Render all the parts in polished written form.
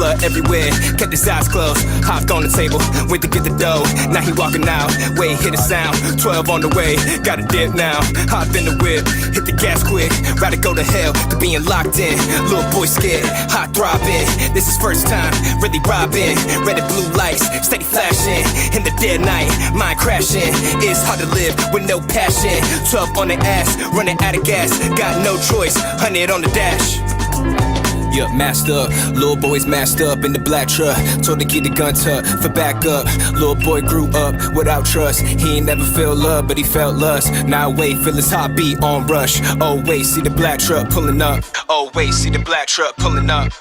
blood everywhere, kept his eyes closed. Hopped on the table, went to get the dough. Now he walking out, way hit the sound. 12 on the way, got a dip now. Hop in the whip, hit the gas quick. Rather go to hell than being locked in. Little boy scared, hot throbbing. This is first time, really robbing. Red and blue lights, steady flashing. In the dead night, mind crashing. It's hard to live with no passion. 12 on the ass, running out of gas. Got no choice, 100 on the dash. Yeah, masked up, little boy's masked up in the black truck. Told to get the gun tucked for backup. Little boy grew up without trust. He ain't never felt love, but he felt lust. Now wait, feel his heartbeat on rush. Oh wait, see the black truck pulling up. Oh wait, see the black truck pulling up.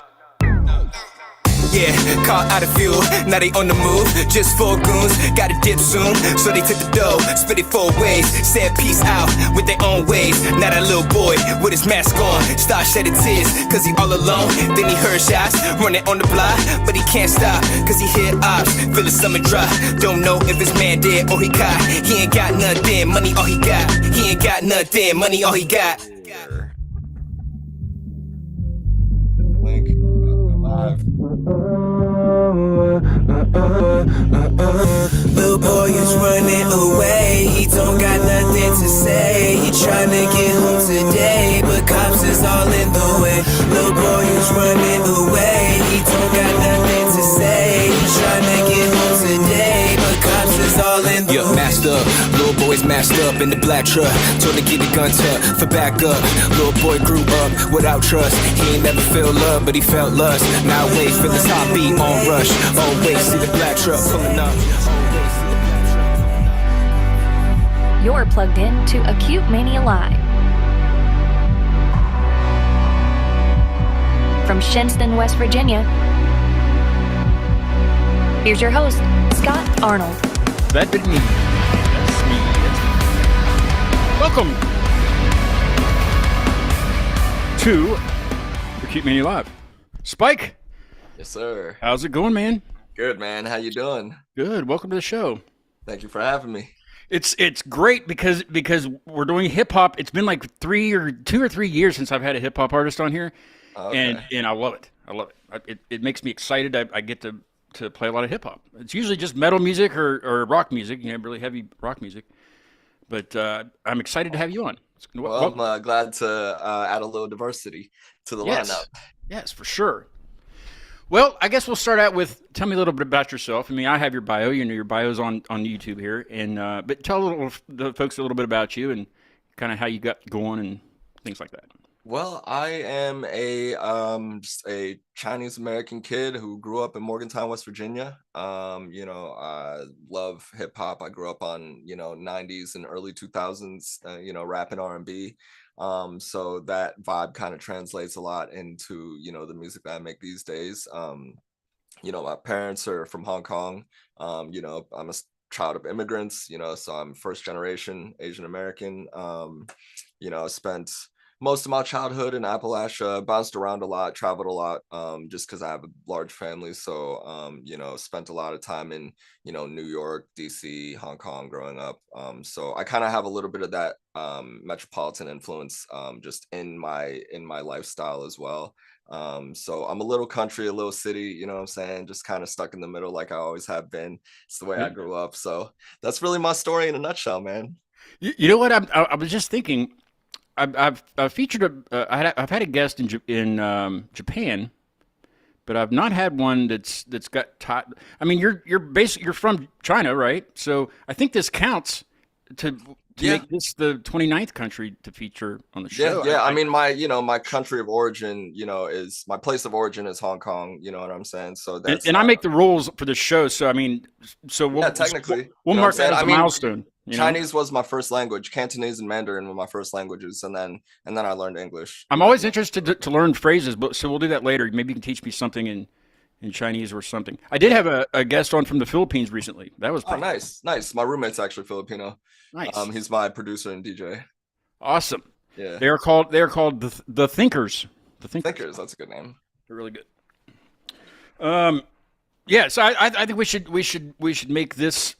Yeah, car out of fuel, now they on the move. Just 4 goons, gotta dip soon. So they took the dough, split it 4 ways. Said peace out with their own ways. Now that little boy with his mask on start shedding tears, cause he all alone. Then he heard shots running on the block, but he can't stop, cause he hear ops, feel the stomach drop. Don't know if his man dead or he caught. He ain't got nothing, money all he got. He ain't got nothing, money all he got. Little boy is running away. He don't got nothing to say. He tryna get home today, but cops is all in the way. Little boy is running away. He don't got nothing to say. He tryna get home today, but cops is all in the way. Masked up, little boy's masked up in the black truck. Told to get the gun tucked for backup. Little boy grew up without trust. He ain't never felt love, but he felt lust. Now wait, feel his heartbeat on rush. Oh wait, see the black truck pulling up. You're plugged in to Acute Mania Live. From Shinnston, West Virginia, here's your host, Scott Arnold. That didn't mean that's me. Welcome to Acute Mania Live. Spike. Yes, sir. How's it going, man? Good, man. How you doing? Good. Welcome to the show. Thank you for having me. It's great because we're doing hip hop. It's been like 2 or 3 years since I've had a hip hop artist on here, and I love it. I love it. It makes me excited. I get to play a lot of hip hop. It's usually just metal music or rock music, really heavy rock music. But I'm excited to have you on. Well, I'm glad to add a little diversity to the lineup. Yes, for sure. Well, I guess we'll start out with, tell me a little bit about yourself. I mean, I have your bio. Your bio's on YouTube here, and but tell the folks a little bit about you and kind of how you got going and things like that. Well, I am just a Chinese American kid who grew up in Morgantown, West Virginia. I love hip hop. I grew up on 90s and early 2000s, rap and R&B. So that vibe kind of translates a lot into, the music that I make these days. My parents are from Hong Kong. I'm a child of immigrants, so I'm first generation Asian American. Spent most of my childhood in Appalachia, bounced around a lot, traveled a lot, just because I have a large family. So, spent a lot of time in, New York, DC, Hong Kong growing up. So I kind of have a little bit of that metropolitan influence just in my lifestyle as well. So I'm a little country, a little city, you know what I'm saying? Just kind of stuck in the middle like I always have been. It's the way I grew up. So that's really my story in a nutshell, man. You know what? I was just thinking, I've featured I've had a guest in Japan, but I've not had one that's got taught. I mean, you're from China, right? So I think this counts to make this the 29th country to feature on the show. Yeah. I mean, my country of origin, is my place of origin is Hong Kong. You know what I'm saying? So that's and I make the rules for the show. So I mean, technically we'll mark that as a milestone. Chinese was my first language. Cantonese and Mandarin were my first languages, and then I learned English. I'm always interested to learn phrases, but so we'll do that later. Maybe you can teach me something in Chinese or something. I did have a guest on from the Philippines recently. That was pretty cool. Nice. My roommate's actually Filipino. Nice. He's my producer and DJ. Awesome. Yeah. They are called the Thinkers. The Thinkers. That's a good name. They're really good. So I think we should make this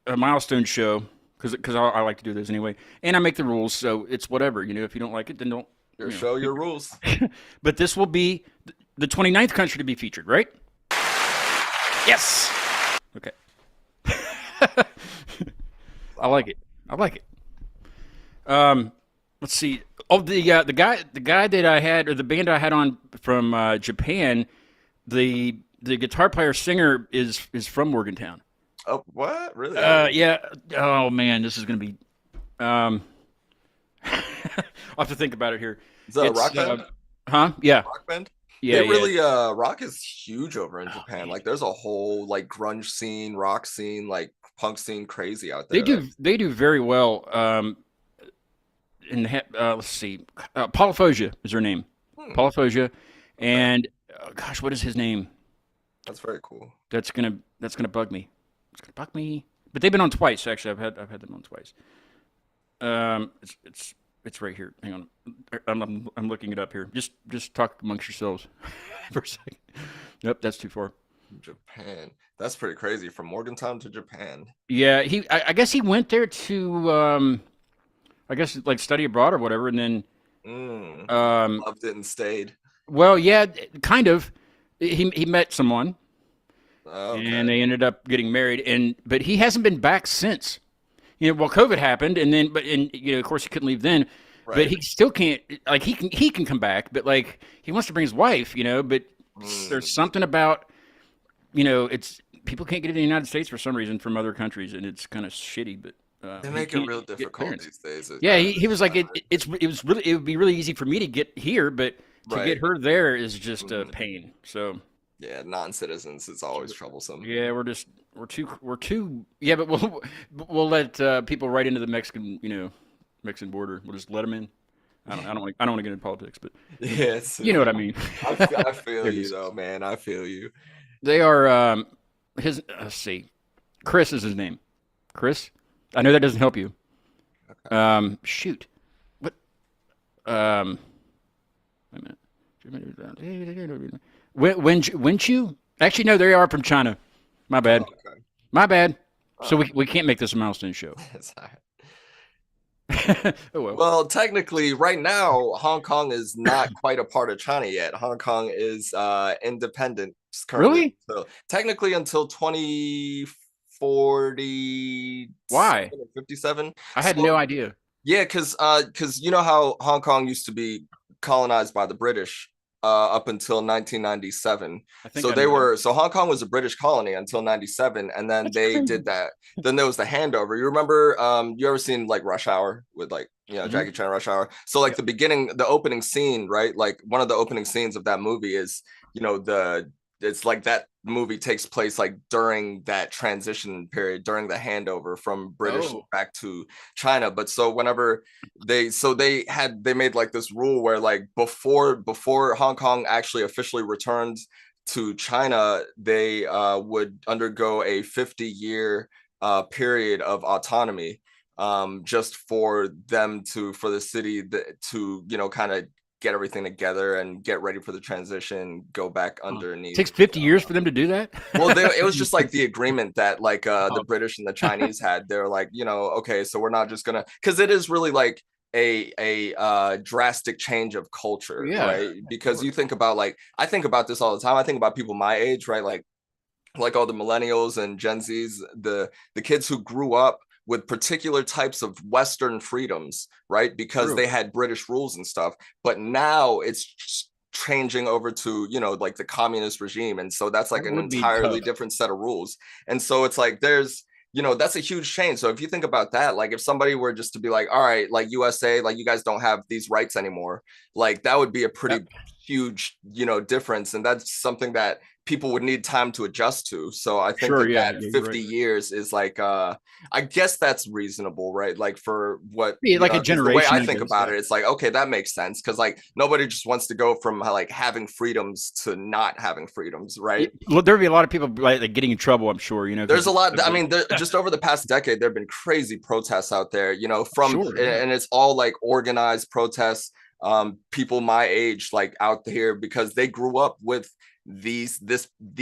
a milestone show. Because I like to do this anyway, and I make the rules, so it's whatever. If you don't like it, then don't. Your show, your rules. But this will be the 29th country to be featured, right? Yes. Okay. I like it. I like it. Let's see. Oh, the guy that I had, or the band I had on from Japan, the guitar player singer is from Morgantown. Oh, what? Really? Yeah. Oh man, this is gonna be. I'll have to think about it here. Is that a rock band? Huh? Yeah. Rock band? Yeah. They really rock is huge over in Japan. Like there's a whole like grunge scene, rock scene, like punk scene crazy out there. They do very well. Let's see. Appalachia is her name. Appalachia, and gosh, what is his name? That's very cool. That's gonna bug me. It's gonna bug me. But they've been on twice actually. I've had them on twice. It's right here. Hang on. I'm looking it up here. Just talk amongst yourselves for a second. Nope, that's too far. Japan. That's pretty crazy. From Morgantown to Japan. Yeah, I guess he went there to I guess like study abroad or whatever, and then loved it and stayed. Well, yeah, kind of. He met someone, Okay. and they ended up getting married, but he hasn't been back since. You know, well, COVID happened, and you know, of course, he couldn't leave then. Right. But he still can't. Like he can come back, but like he wants to bring his wife. You know, but there's something about, you know, it's people can't get into the United States for some reason from other countries, and it's kind of shitty. But they make it real difficult these days. Yeah, he was like it would be really easy for me to get here, but to get her there is just a pain. So yeah, non-citizens, it's always troublesome. Yeah, we're too. Yeah, but we'll let people right into the Mexican border. We'll just let them in. I don't want to get into politics, but yes, you know what I mean. I feel you though, man. I feel you. They are let's see, Chris is his name. Chris. I know that doesn't help you. Okay. Shoot. What? Wait a minute. Wenchu? Actually, no, they are from China. My bad. Oh, okay. My bad. So we can't make this a milestone show. That's all right. Oh, well. Well, technically, right now, Hong Kong is not quite a part of China yet. Hong Kong is independent currently. Really? So technically, until 2040. Why? 57. I had no idea. Yeah, because you know how Hong Kong used to be colonized by the British up until 1997. So Hong Kong was a British colony until 97, and then they did that. Then there was the handover. You remember you ever seen like Rush Hour with like Jackie Chan Rush Hour? So like the opening scene, right? Like one of the opening scenes of that movie is, it's like that movie takes place like during that transition period, during the handover from British back to China. But so whenever they made like this rule where like before Hong Kong actually officially returned to China, they would undergo a 50-year period of autonomy, just for the city to kind of get everything together and get ready for the transition, go back underneath. It takes 50 years for them to do that? Well, it was just like the agreement that like the British and the Chinese had. They're like, okay, so we're not just gonna, because it is really like a drastic change of culture, right? Because you think about like, I think about this all the time. I think about people my age, right? Like all the millennials and Gen Zs, the kids who grew up with particular types of Western freedoms, right? Because they had British rules and stuff. But now it's changing over to, like the communist regime. And so that's like an entirely different set of rules. And so it's like, there's, that's a huge change. So if you think about that, like if somebody were just to be like, all right, like USA, like you guys don't have these rights anymore, like that would be a pretty huge, difference. And that's something that people would need time to adjust to. So I think that 50 years is like, I guess that's reasonable, right? Like for what, like a generation. The way I think about it, it's like, okay, that makes sense. Cause like nobody just wants to go from like having freedoms to not having freedoms, right? Well, there'd be a lot of people like getting in trouble, I'm sure, There's a lot. I mean, just over the past decade, there've been crazy protests out there, and it's all like organized protests. People my age, like out here, because they grew up with these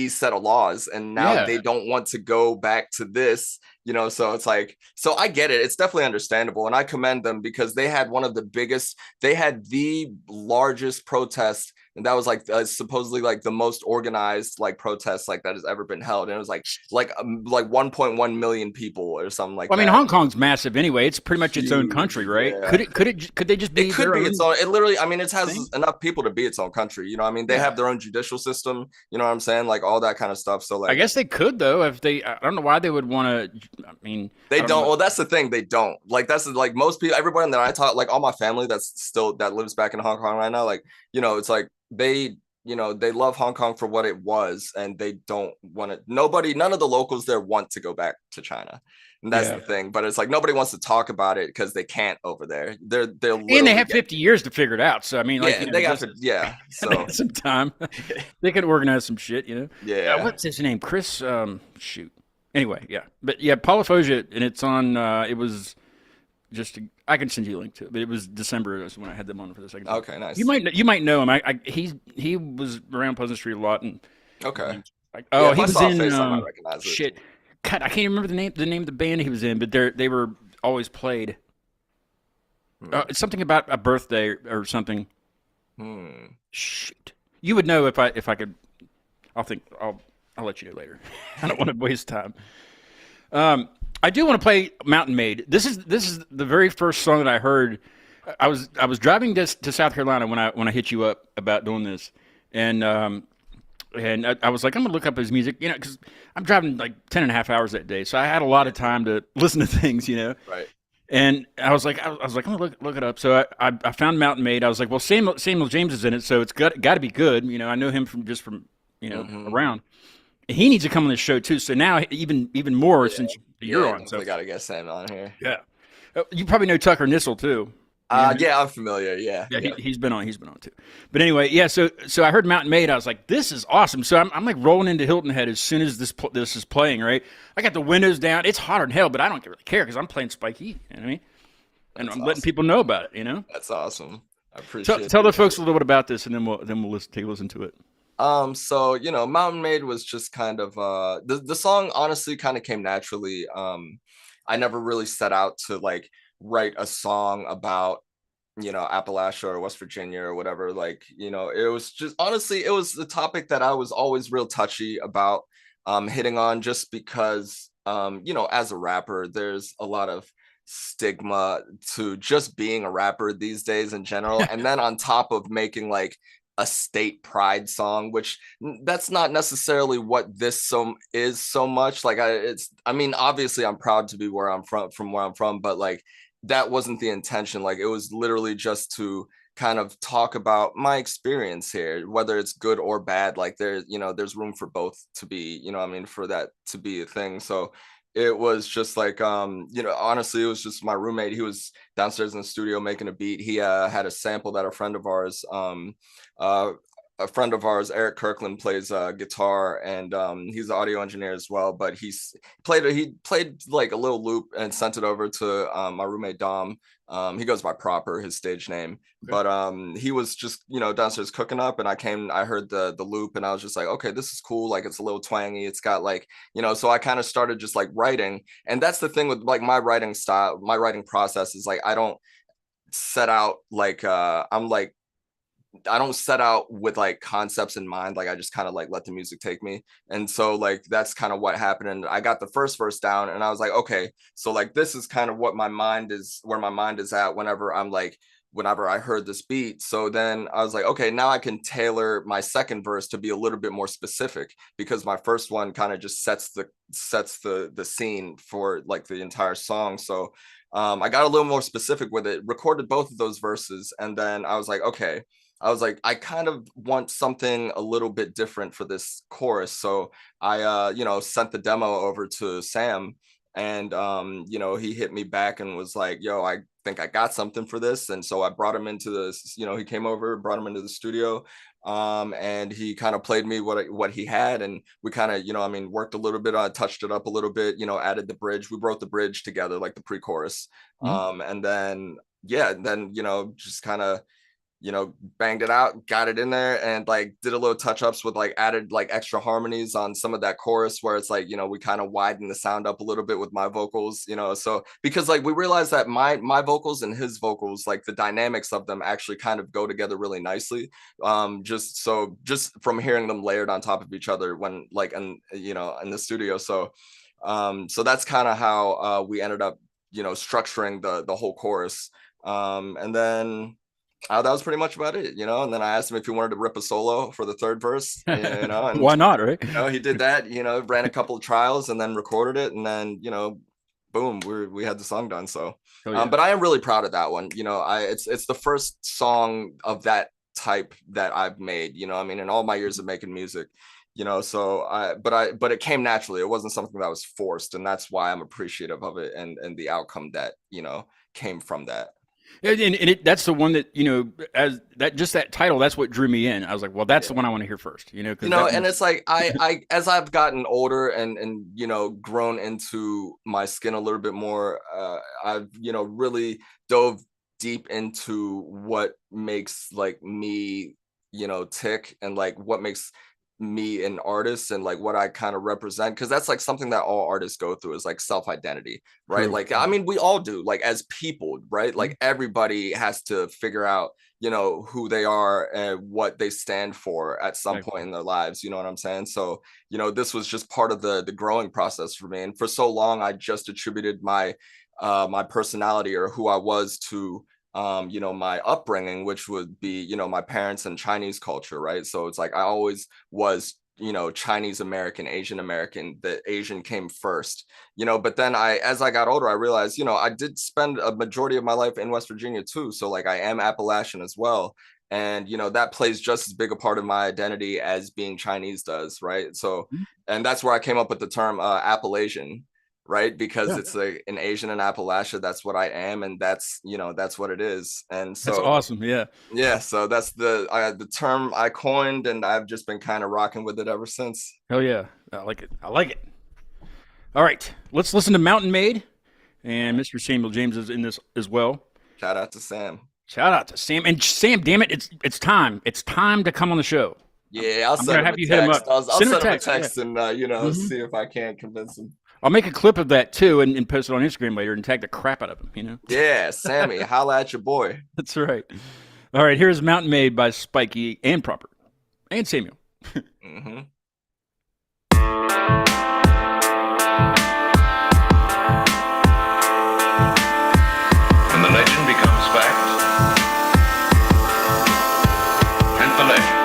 set of laws, and now they don't want to go back to this, so it's like, so I get it. It's definitely understandable, and I commend them because they had the largest protest and that was like supposedly like the most organized like protest like that has ever been held, and it was like 1.1 million people or something like Well, I mean, that. Hong Kong's massive anyway. It's pretty much its own Huge, country, right? yeah. Could they just be It could their be own its own. It literally, I mean, it has thing? enough people to be its own country. You know, what I mean, they Yeah. have their own judicial system. You know what I'm saying? Like all that kind of stuff. So I like, guess they could though if they. I don't know why they would want to. I mean, they I don't don't. know. Well, that's the thing. They don't. Like that's like most people. Everybody that I talk, like all my family that lives back in Hong Kong right now. Like you know, it's like they. You know, they love Hong Kong for what it was, and they don't want to. None of the locals there want to go back to China, and that's Yeah. the thing. But it's like nobody wants to talk about it because they can't over there. They're And they literally have 50 years to figure it out. So I mean, like, yeah, you know, they got to yeah. they So got some time. They could organize some shit, you know. yeah. What's his name? Chris. Shoot. Anyway, yeah, but yeah, Polyphosia, and it's on. It was just. I can send you a link to it, but it was December when I had them on for the second time. Okay, nice. You might know him. He was around Pleasant Street a lot, and Okay. like, Yeah, oh, if he I was saw a in face, I might recognize it. shit. God, I can't remember the name of the band he was in, but they were always played. It's something about a birthday or something. Shit, you would know if I could. I'll let you know later. I don't want to waste time. I do want to play Mountain Maid. This is the very first song that I heard. I was driving to South Carolina when I hit you up about doing this, and I was like, I'm gonna look up his music, you know, because I'm driving like 10 and a half hours that day, so I had a lot of time to listen to things, you know. Right. And I was like, I'm gonna look it up. So I found Mountain Maid. I was like, well, Samuel James is in it, so it's got to be good. You know, I know him from you know around. He needs to come on this show too. So now even more since you're on. So we gotta get Sam on here. yeah, you probably know Tucker Nissel too. Yeah, I'm familiar. Yeah. Yeah, he's been on too. But anyway, yeah. So I heard Mountain Maid. I was like, this is awesome. So I'm like rolling into Hilton Head as soon as this is playing. Right, I got the windows down. It's hotter than hell, but I don't really care because I'm playing Spike E. You know what I mean? And I'm letting people know about it. You know. That's awesome. I appreciate it. Tell the folks a little bit about this, and then we'll take a listen to it. So you know, Mountain Maid was just kind of the song honestly kind of came naturally. I never really set out to like write a song about, you know, Appalachia or West Virginia or whatever. Like, you know, it was just honestly, it was the topic that I was always real touchy about hitting on, just because you know, as a rapper, there's a lot of stigma to just being a rapper these days in general. And then on top of making like a state pride song, which that's not necessarily what this is so much. Like I mean, obviously I'm proud to be where I'm from where I'm from, but like that wasn't the intention. Like it was literally just to kind of talk about my experience here, whether it's good or bad. Like there's room for both to be, you know, I mean, for that to be a thing. So it was just like you know, honestly, it was just my roommate. He was downstairs in the studio making a beat. He had a sample that a friend of ours, Eric Kirkland, plays guitar, and he's an audio engineer as well. But he played like a little loop and sent it over to my roommate Dom. He goes by Proper, his stage name. Okay. But he was just, you know, downstairs cooking up, and I heard the loop, and I was just like, okay, this is cool. Like it's a little twangy. It's got like, you know, so I kind of started just like writing. And that's the thing with like my writing style, my writing process is like I don't set out like I don't set out with like concepts in mind. Like I just kind of like let the music take me. And so like that's kind of what happened. And I got the first verse down, and I was like, okay, so like this is kind of what my mind is, where my mind is at whenever I heard this beat. So then I was like, okay, now I can tailor my second verse to be a little bit more specific, because my first one kind of just sets the scene for like the entire song. So I got a little more specific with it, recorded both of those verses, and then I was like, okay, I kind of want something a little bit different for this chorus. So I, you know, sent the demo over to Sam, and, you know, he hit me back and was like, yo, I think I got something for this. And so I brought him into this, you know, he came over, brought him into the studio, and he kind of played me what he had. And we kind of, you know, I mean, worked a little bit on, touched it up a little bit, you know, added the bridge. We wrote the bridge together, like the pre-chorus. And then, yeah, then, you know, just kind of, banged it out, got it in there, and like did a little touch ups with like added like extra harmonies on some of that chorus where it's like, we kind of widened the sound up a little bit with my vocals, so because like we realized that my vocals and his vocals, like the dynamics of them actually kind of go together really nicely. Just from hearing them layered on top of each other when like in the studio. So that's kind of how we ended up, structuring the whole chorus. And then that was pretty much about it, and then I asked him if he wanted to rip a solo for the third verse, and why not, right? He did that, ran a couple of trials and then recorded it, and then, boom, we had the song done. So, but I am really proud of that one. It's the first song of that type that I've made, in all my years of making music, so but it came naturally. It wasn't something that was forced, and that's why I'm appreciative of it and the outcome that, came from that. And that's the one that, as that, just that title, that's what drew me in. I was like, well, that's the one I want to hear first, and it's like, I as I've gotten older and, grown into my skin a little bit more, I've, really dove deep into what makes like me, tick, and like what makes me an artist and like what I kind of represent, because that's like something that all artists go through is like self-identity, right? True. Like, I mean, we all do, like as people, right? Like everybody has to figure out, who they are and what they stand for at some point in their lives, you know what I'm saying? So, this was just part of the growing process for me. And for so long, I just attributed my personality or who I was to my upbringing, which would be, my parents and Chinese culture, right? So it's like I always was, Chinese American, Asian American. The Asian came first, but then as I got older, I realized, I did spend a majority of my life in West Virginia too. So like I am Appalachian as well. And, that plays just as big a part of my identity as being Chinese does, right? So, and that's where I came up with the term Appalachian, right? Because it's like an Asian in Appalachia. That's what I am, and that's that's what it is. And so that's awesome. Yeah. So that's the term I coined, and I've just been kind of rocking with it ever since. Hell yeah, I like it. All right, let's listen to Mountain Maid, and Mr. Samuel James is in this as well. Shout out to Sam. And Sam, damn it, it's time. It's time to come on the show. Yeah, I'll send him a text. I'll send him a text and see if I can convince him. I'll make a clip of that too and post it on Instagram later and tag the crap out of him, Yeah, Sammy, holla at your boy. That's right. All right, here's Mountain Maid by Spikey and Proper and Samuel. Mm-hmm. When the legend becomes fact, and the legend.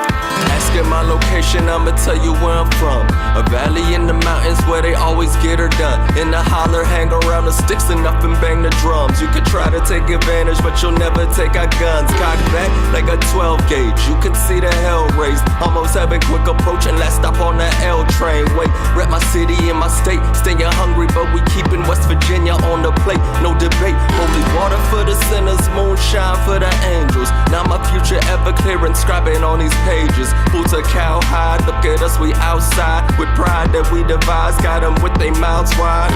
Asking my location, I'ma tell you where I'm from. A valley in the mountains where they always get her done. In the holler, hang around the sticks enough and bang the drums. You could try to take advantage, but you'll never take our guns. Cock back like a 12 gauge, you could see the hell raised. Almost having quick approach and last stop on the L train. Wait, rep my city and my state, staying hungry, but we keeping West Virginia on the plate. No debate, holy water for the sinners, moonshine for the angels. Now my future ever clear, inscribing on these pages. Boots a cow hide, look at us, we outside. With pride that we devise, got them with their mouths wide.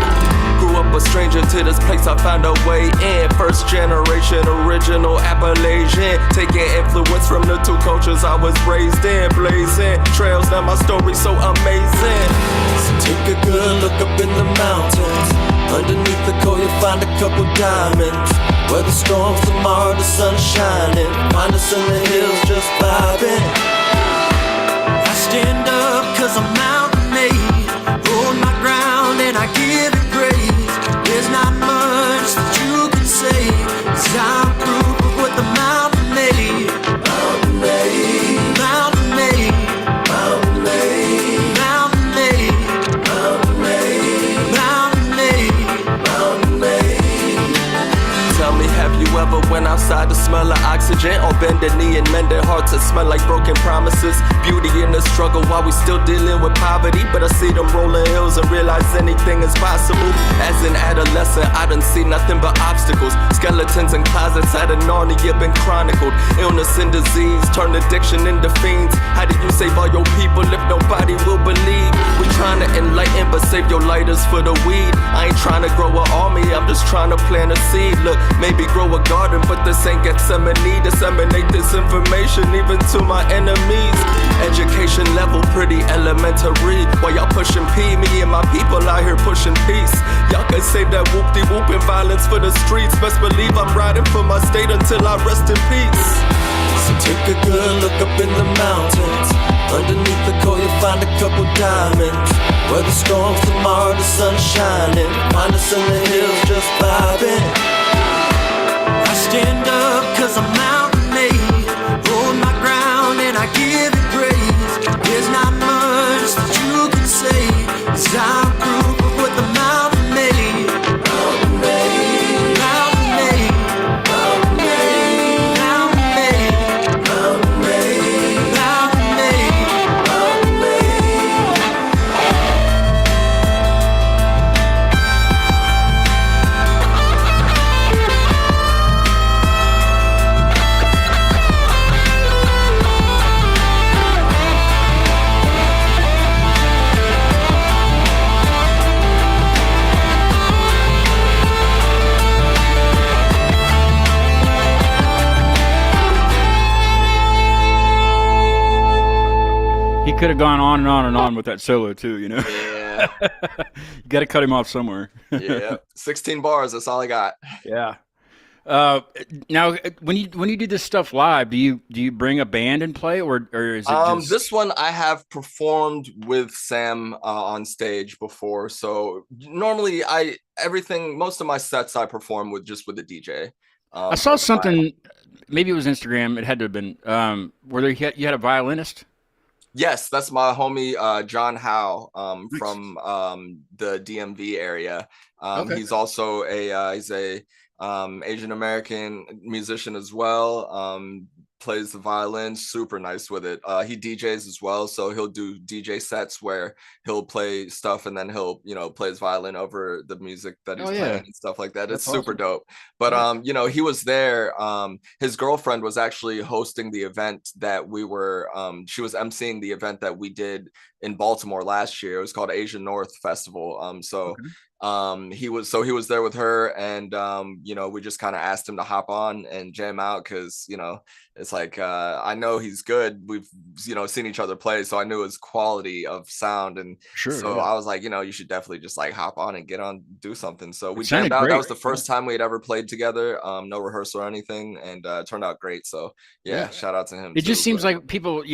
Grew up a stranger to this place, I found a way in. First generation, original Appalachian. Taking influence from the two cultures I was raised in. Blazing trails, now my story so amazing. So take a good look up in the mountains. Underneath the coal you'll find a couple diamonds. Where the storms tomorrow, the sun's shining. Find us in the hills just vibing. I stand up cause I'm mountain made. Hold my ground and I give it grace. There's not much that you can say, cause I'm proof of what the mountain made. Mountain made. Mountain made. Mountain made. Mountain made. Mountain made. Mountain made. Mountain made. Tell me, have you ever went outside to smell of oxygen? Or bend a knee and mend their hearts that smell like broken promises? Beauty in the struggle while we still dealing with poverty. But I see them rolling hills and realize anything is possible. As an adolescent, I done see nothing but obstacles. Skeletons in closets at a Narnia been chronicled. Illness and disease turn addiction into fiends. How do you save all your people if nobody will believe? We trying trying to enlighten, but save your lighters for the weed. I ain't trying to grow an army, I'm just trying to plant a seed. Look, maybe grow a garden, but this ain't Gethsemane. Disseminate this information even to my enemies. Education level pretty elementary. While y'all pushing P, me and my people out here pushing peace. Y'all can save that whoop-de-whooping violence for the streets. Best believe I'm riding for my state until I rest in peace. So take a good look up in the mountains. Underneath the coal you'll find a couple diamonds. Where the storms tomorrow, the sun's shining. Find us in the hills just vibing. I stand up cause I'm mountain made. Hold my ground and I give it praise. There's not much that you can say, 'cause I'm proof of what the mountain made. Mountain made, mountain made, mountain made, mountain made, mountain made, mountain made, mountain made. He could have gone on and on and on with that solo too, you know. Yeah. You got to cut him off somewhere. Yeah. 16 bars. That's all I got. Yeah. Now, when you do this stuff live, do you bring a band and play, or is it just... This one I have performed with Sam on stage before. So normally most of my sets I perform with the DJ. I saw something, maybe it was Instagram. It had to have been where you had a violinist. Yes, that's my homie John Howe Nice. from the DMV area. Okay. He's also he's a Asian American musician as well. Plays the violin, super nice with it. He DJs as well, so he'll do DJ sets where he'll play stuff and then he'll play his violin over the music that he's playing and stuff like that. That's It's super awesome. dope. But he was there. His girlfriend was actually hosting the event that we were. She was emceeing the event that we did in Baltimore last year. It was called Asian North Festival. He was there with her, and we just kind of asked him to hop on and jam out because it's like I know he's good. We've seen each other play, so I knew his quality of sound, and I was like, you should definitely just like hop on and get on, do something. So we jammed out. That was the first time we had ever played together. No rehearsal or anything, and it turned out great. So yeah, shout out to him. It just seems like people,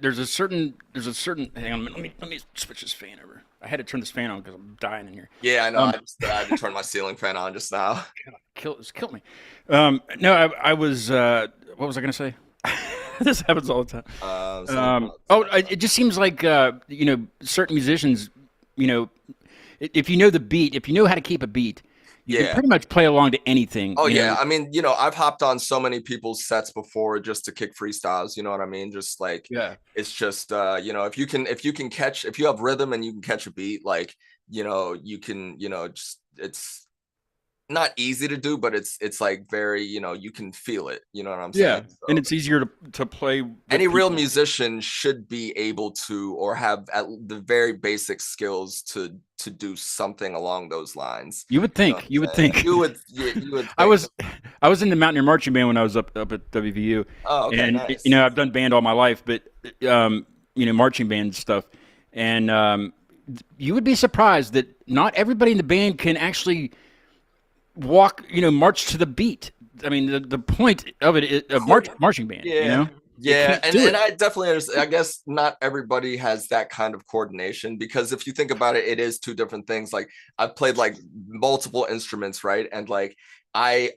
there's a certain. Hang on, let me switch this fan over. I had to turn this fan on because I'm dying in here. Yeah, I know. I had to turn my ceiling fan on just now. Kill me. No, I was. What was I going to say? This happens all the time. It just seems like certain musicians, if you know the beat, if you know how to keep a beat, you can pretty much play along to anything. Oh yeah, I mean, I've hopped on so many people's sets before just to kick freestyles. You know what I mean? Just like it's just if you have rhythm and you can catch a beat, like you can just it's not easy to do, but it's like very you can feel it. You know what I'm saying? Yeah, and it's easier to play. Any real musician should be able to, or have at the very basic skills to do something along those lines. You would think. You would think. You would think. I was in the Mountaineer Marching Band when I was up at WVU. Oh, okay, and nice. I've done band all my life, but marching band stuff, and you would be surprised that not everybody in the band can actually march to the beat. I mean, the point of it is a marching band. Yeah, and I definitely understand. I guess not everybody has that kind of coordination, because if you think about it, it is two different things. Like I've played like multiple instruments, right? And like I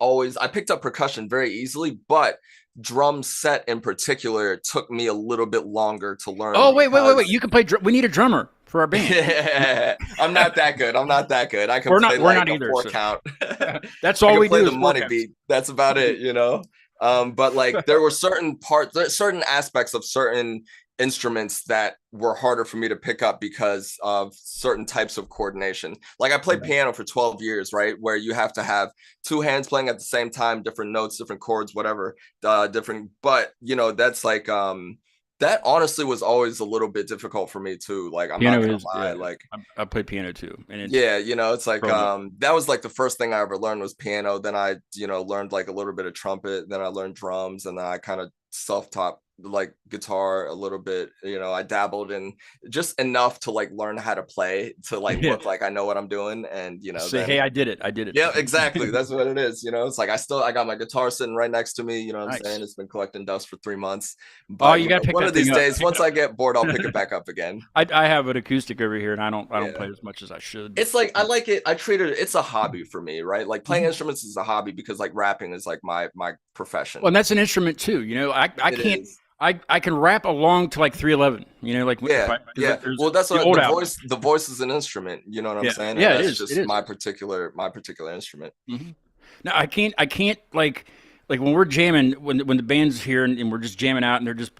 picked up percussion very easily, but drum set in particular took me a little bit longer to learn. Oh, wait. You can play we need a drummer for our band. Yeah, I'm not that good. I can play like a 4 count. That's all we do. The money beat. That's about it, But like there were certain aspects of certain instruments that were harder for me to pick up because of certain types of coordination. Like I played piano for 12 years, right? Where you have to have 2 hands playing at the same time, different notes, different chords, whatever, different. But that's like That honestly was always a little bit difficult for me too. Like, I'm not Piano gonna is, lie. yeah. Like, I play piano too, and it's yeah, you know, it's like growing up. that was like the first thing I ever learned was piano. Then I, you know, learned like a little bit of trumpet. Then I learned drums, and then I kind of self-taught like guitar a little bit. You know, I dabbled in just enough to like learn how to play to like Yeah. look like I know what I'm doing. And you know, Say, then hey, I did it. I did it. yeah, exactly. That's what it is. You know, it's like I got my guitar sitting right next to me. You know what I'm Nice. saying? It's been collecting dust for 3 months. Oh, But you you got know, to pick one that of these thing up. days, once I get bored, I'll pick it back up again. I have an acoustic over here, and I don't Yeah. play as much as I should. It's like I like it. I treat it. It's a hobby for me, right? Like playing instruments is a hobby because like rapping is like my profession. Well, and that's an instrument too. You know, I It can't. is. I can rap along to like 311. You know, like if Yeah, yeah. there's Well, that's the what old album. the voice is an instrument. You know what I'm Yeah, saying? yeah, And it that's is. It just is. my particular instrument. No, I can't like when we're jamming when the band's here and we're just jamming out and they're just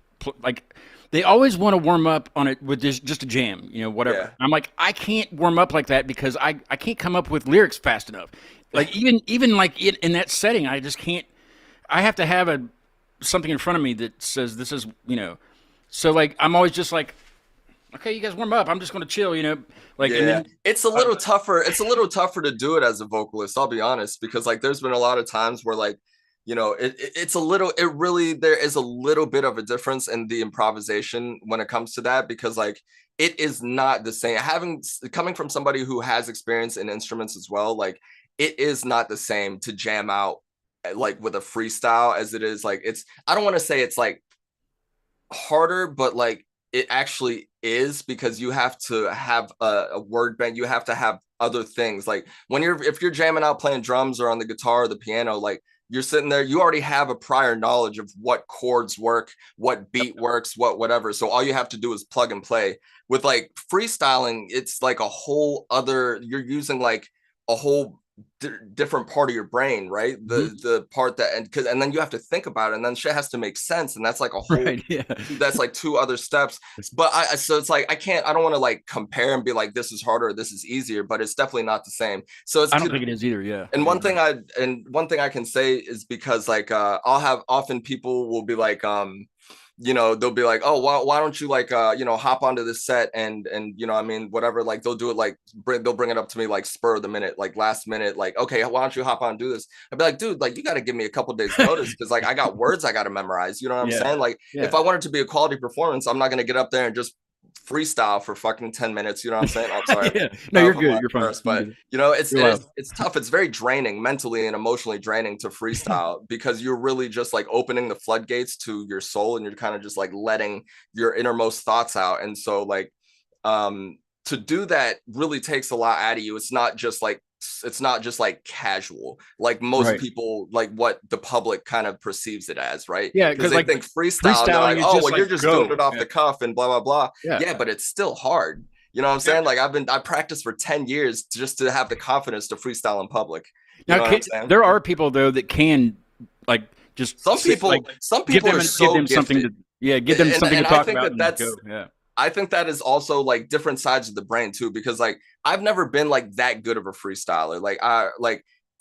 like they always want to warm up on it with just a jam, you know, whatever. Yeah. I'm like I can't warm up like that because I can't come up with lyrics fast enough. Like even like in that setting, I just can't. I have to have something in front of me that says this is, you know. So like I'm always just like, okay, you guys warm up. I'm just going to chill, you know. Like, Yeah, and then, it's a little tougher. It's a little tougher to do it as a vocalist. I'll be honest, because like there's been a lot of times where like, you know, it's a little. It really there is a little bit of a difference in the improvisation when it comes to that because like it is not the same. Coming from somebody who has experience in instruments as well, like it is not the same to jam out like with a freestyle as it is like it's. I don't want to say it's like harder, but like it actually is because you have to have a word bank. You have to have other things like if you're jamming out playing drums or on the guitar or the piano, like you're sitting there, you already have a prior knowledge of what chords work, what beat works, whatever. So all you have to do is plug and play. With like freestyling, it's like a whole other, you're using like a whole different part of your brain, right? The part that and then you have to think about it, and then shit has to make sense, and that's like a whole right, yeah. that's like two other steps. But so it's like I don't want to like compare and be like this is harder, this is easier, but it's definitely not the same. So it's I don't think it is either. Yeah. And one thing I can say is because like I'll have often people will be like you know, they'll be like, oh, why don't you like, you know, hop onto this set and, you know, I mean, whatever, like they'll do it, like they'll bring it up to me, like spur of the minute, like last minute, like, okay, why don't you hop on and do this? I'd be like, dude, like, you got to give me a couple days notice. Cause like, I got words I got to memorize. You know what I'm saying? Like if I want it to be a quality performance, I'm not going to get up there and just freestyle for fucking 10 minutes. You know what I'm saying? I'm sorry. Yeah. No, you're good. You're fine. But you know, it's tough. It's very draining, mentally and emotionally draining to freestyle because you're really just like opening the floodgates to your soul and you're kind of just like letting your innermost thoughts out. And so like to do that really takes a lot out of you. It's not just like casual, like most people, like what the public kind of perceives it as, right? Yeah, because they like think freestyle, they're like, oh, well, you're just doing it off the cuff and blah blah blah. Yeah, but it's still hard. You know what I'm saying? Like I practiced for 10 years just to have the confidence to freestyle in public. You know what I'm saying? There are people though that can like just some people are so gifted. Something to, give them something to talk about. I think that is also like different sides of the brain too, because like I've never been like that good of a freestyler.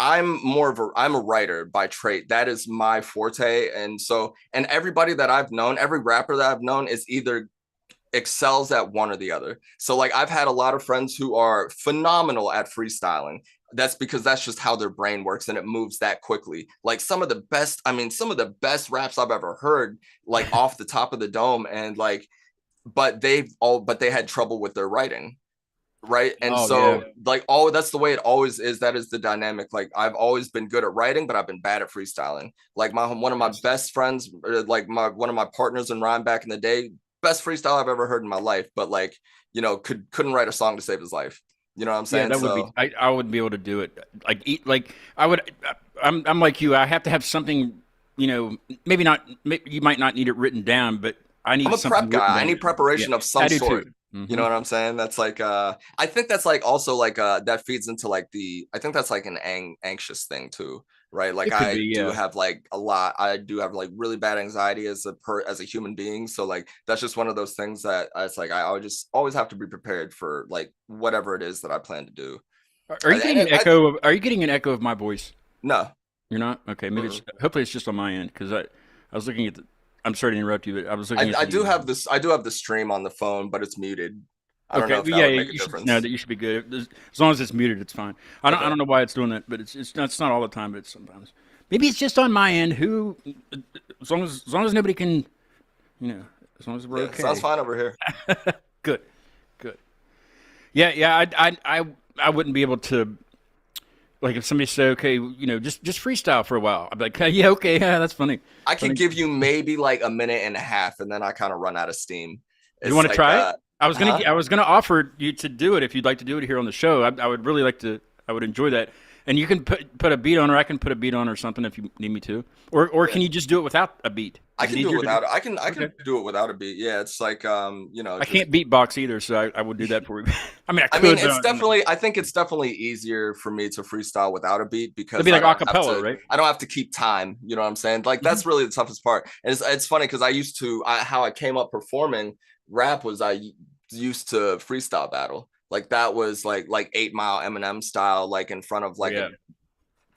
I'm a writer by trait. That is my forte. And everybody that I've known, every rapper that I've known is either excels at one or the other. So like I've had a lot of friends who are phenomenal at freestyling. That's because that's just how their brain works and it moves that quickly. Like some of the best raps I've ever heard, like off the top of the dome, and like but they had trouble with their writing, right? And that's the way it always is. That is the dynamic. Like I've always been good at writing, but I've been bad at freestyling. Like one of my best friends, like one of my partners in rhyme back in the day, best freestyle I've ever heard in my life, but like, you know, couldn't write a song to save his life. You know what I'm saying? Yeah, that would be. I wouldn't be able to do it. I'm like you. I have to have something. You know, maybe not. You might not need it written down, but I'm a prep guy. I need preparation of some sort. Mm-hmm. You know what I'm saying? That's like I think that's like also like that feeds into like I think that's like an anxious thing too, right? Like I do have like really bad anxiety as a human being. So like that's just one of those things that it's like I always have to be prepared for like whatever it is that I plan to do. Are you getting an echo? Are you getting an echo of my voice? No, you're not. Okay, maybe hopefully it's just on my end because I was looking at I'm sorry to interrupt you, but I was looking. I do have this. I do have the stream on the phone, but it's muted. I don't know if that yeah, would make a you should, difference. no, that you should be good. As long as it's muted, it's fine. I don't know why it's doing that, but it's not all the time, but it's sometimes. Maybe it's just on my end. As long as nobody can, as long as we're okay. Sounds fine over here. Good. Yeah. I wouldn't be able to. Like if somebody said, okay, just freestyle for a while, I'd be like, yeah, okay, yeah, that's funny. I could give you maybe like a minute and a half, and then I kind of run out of steam. You want to try it? I was gonna offer you to do it if you'd like to do it here on the show. I would really like to. I would enjoy that. And you can put a beat on, or I can put a beat on, or something if you need me to. Or can you just do it without a beat? I can do it without. I can do it without a beat. Yeah, it's like I can't beatbox either, so I would do that for you. I mean, it's definitely. I think it's definitely easier for me to freestyle without a beat because it'd be like acapella, right? I don't have to keep time. You know what I'm saying? Like that's really the toughest part. And it's funny because how I came up performing rap was I used to freestyle battle. Like that was like 8 Mile Eminem style, like in front of a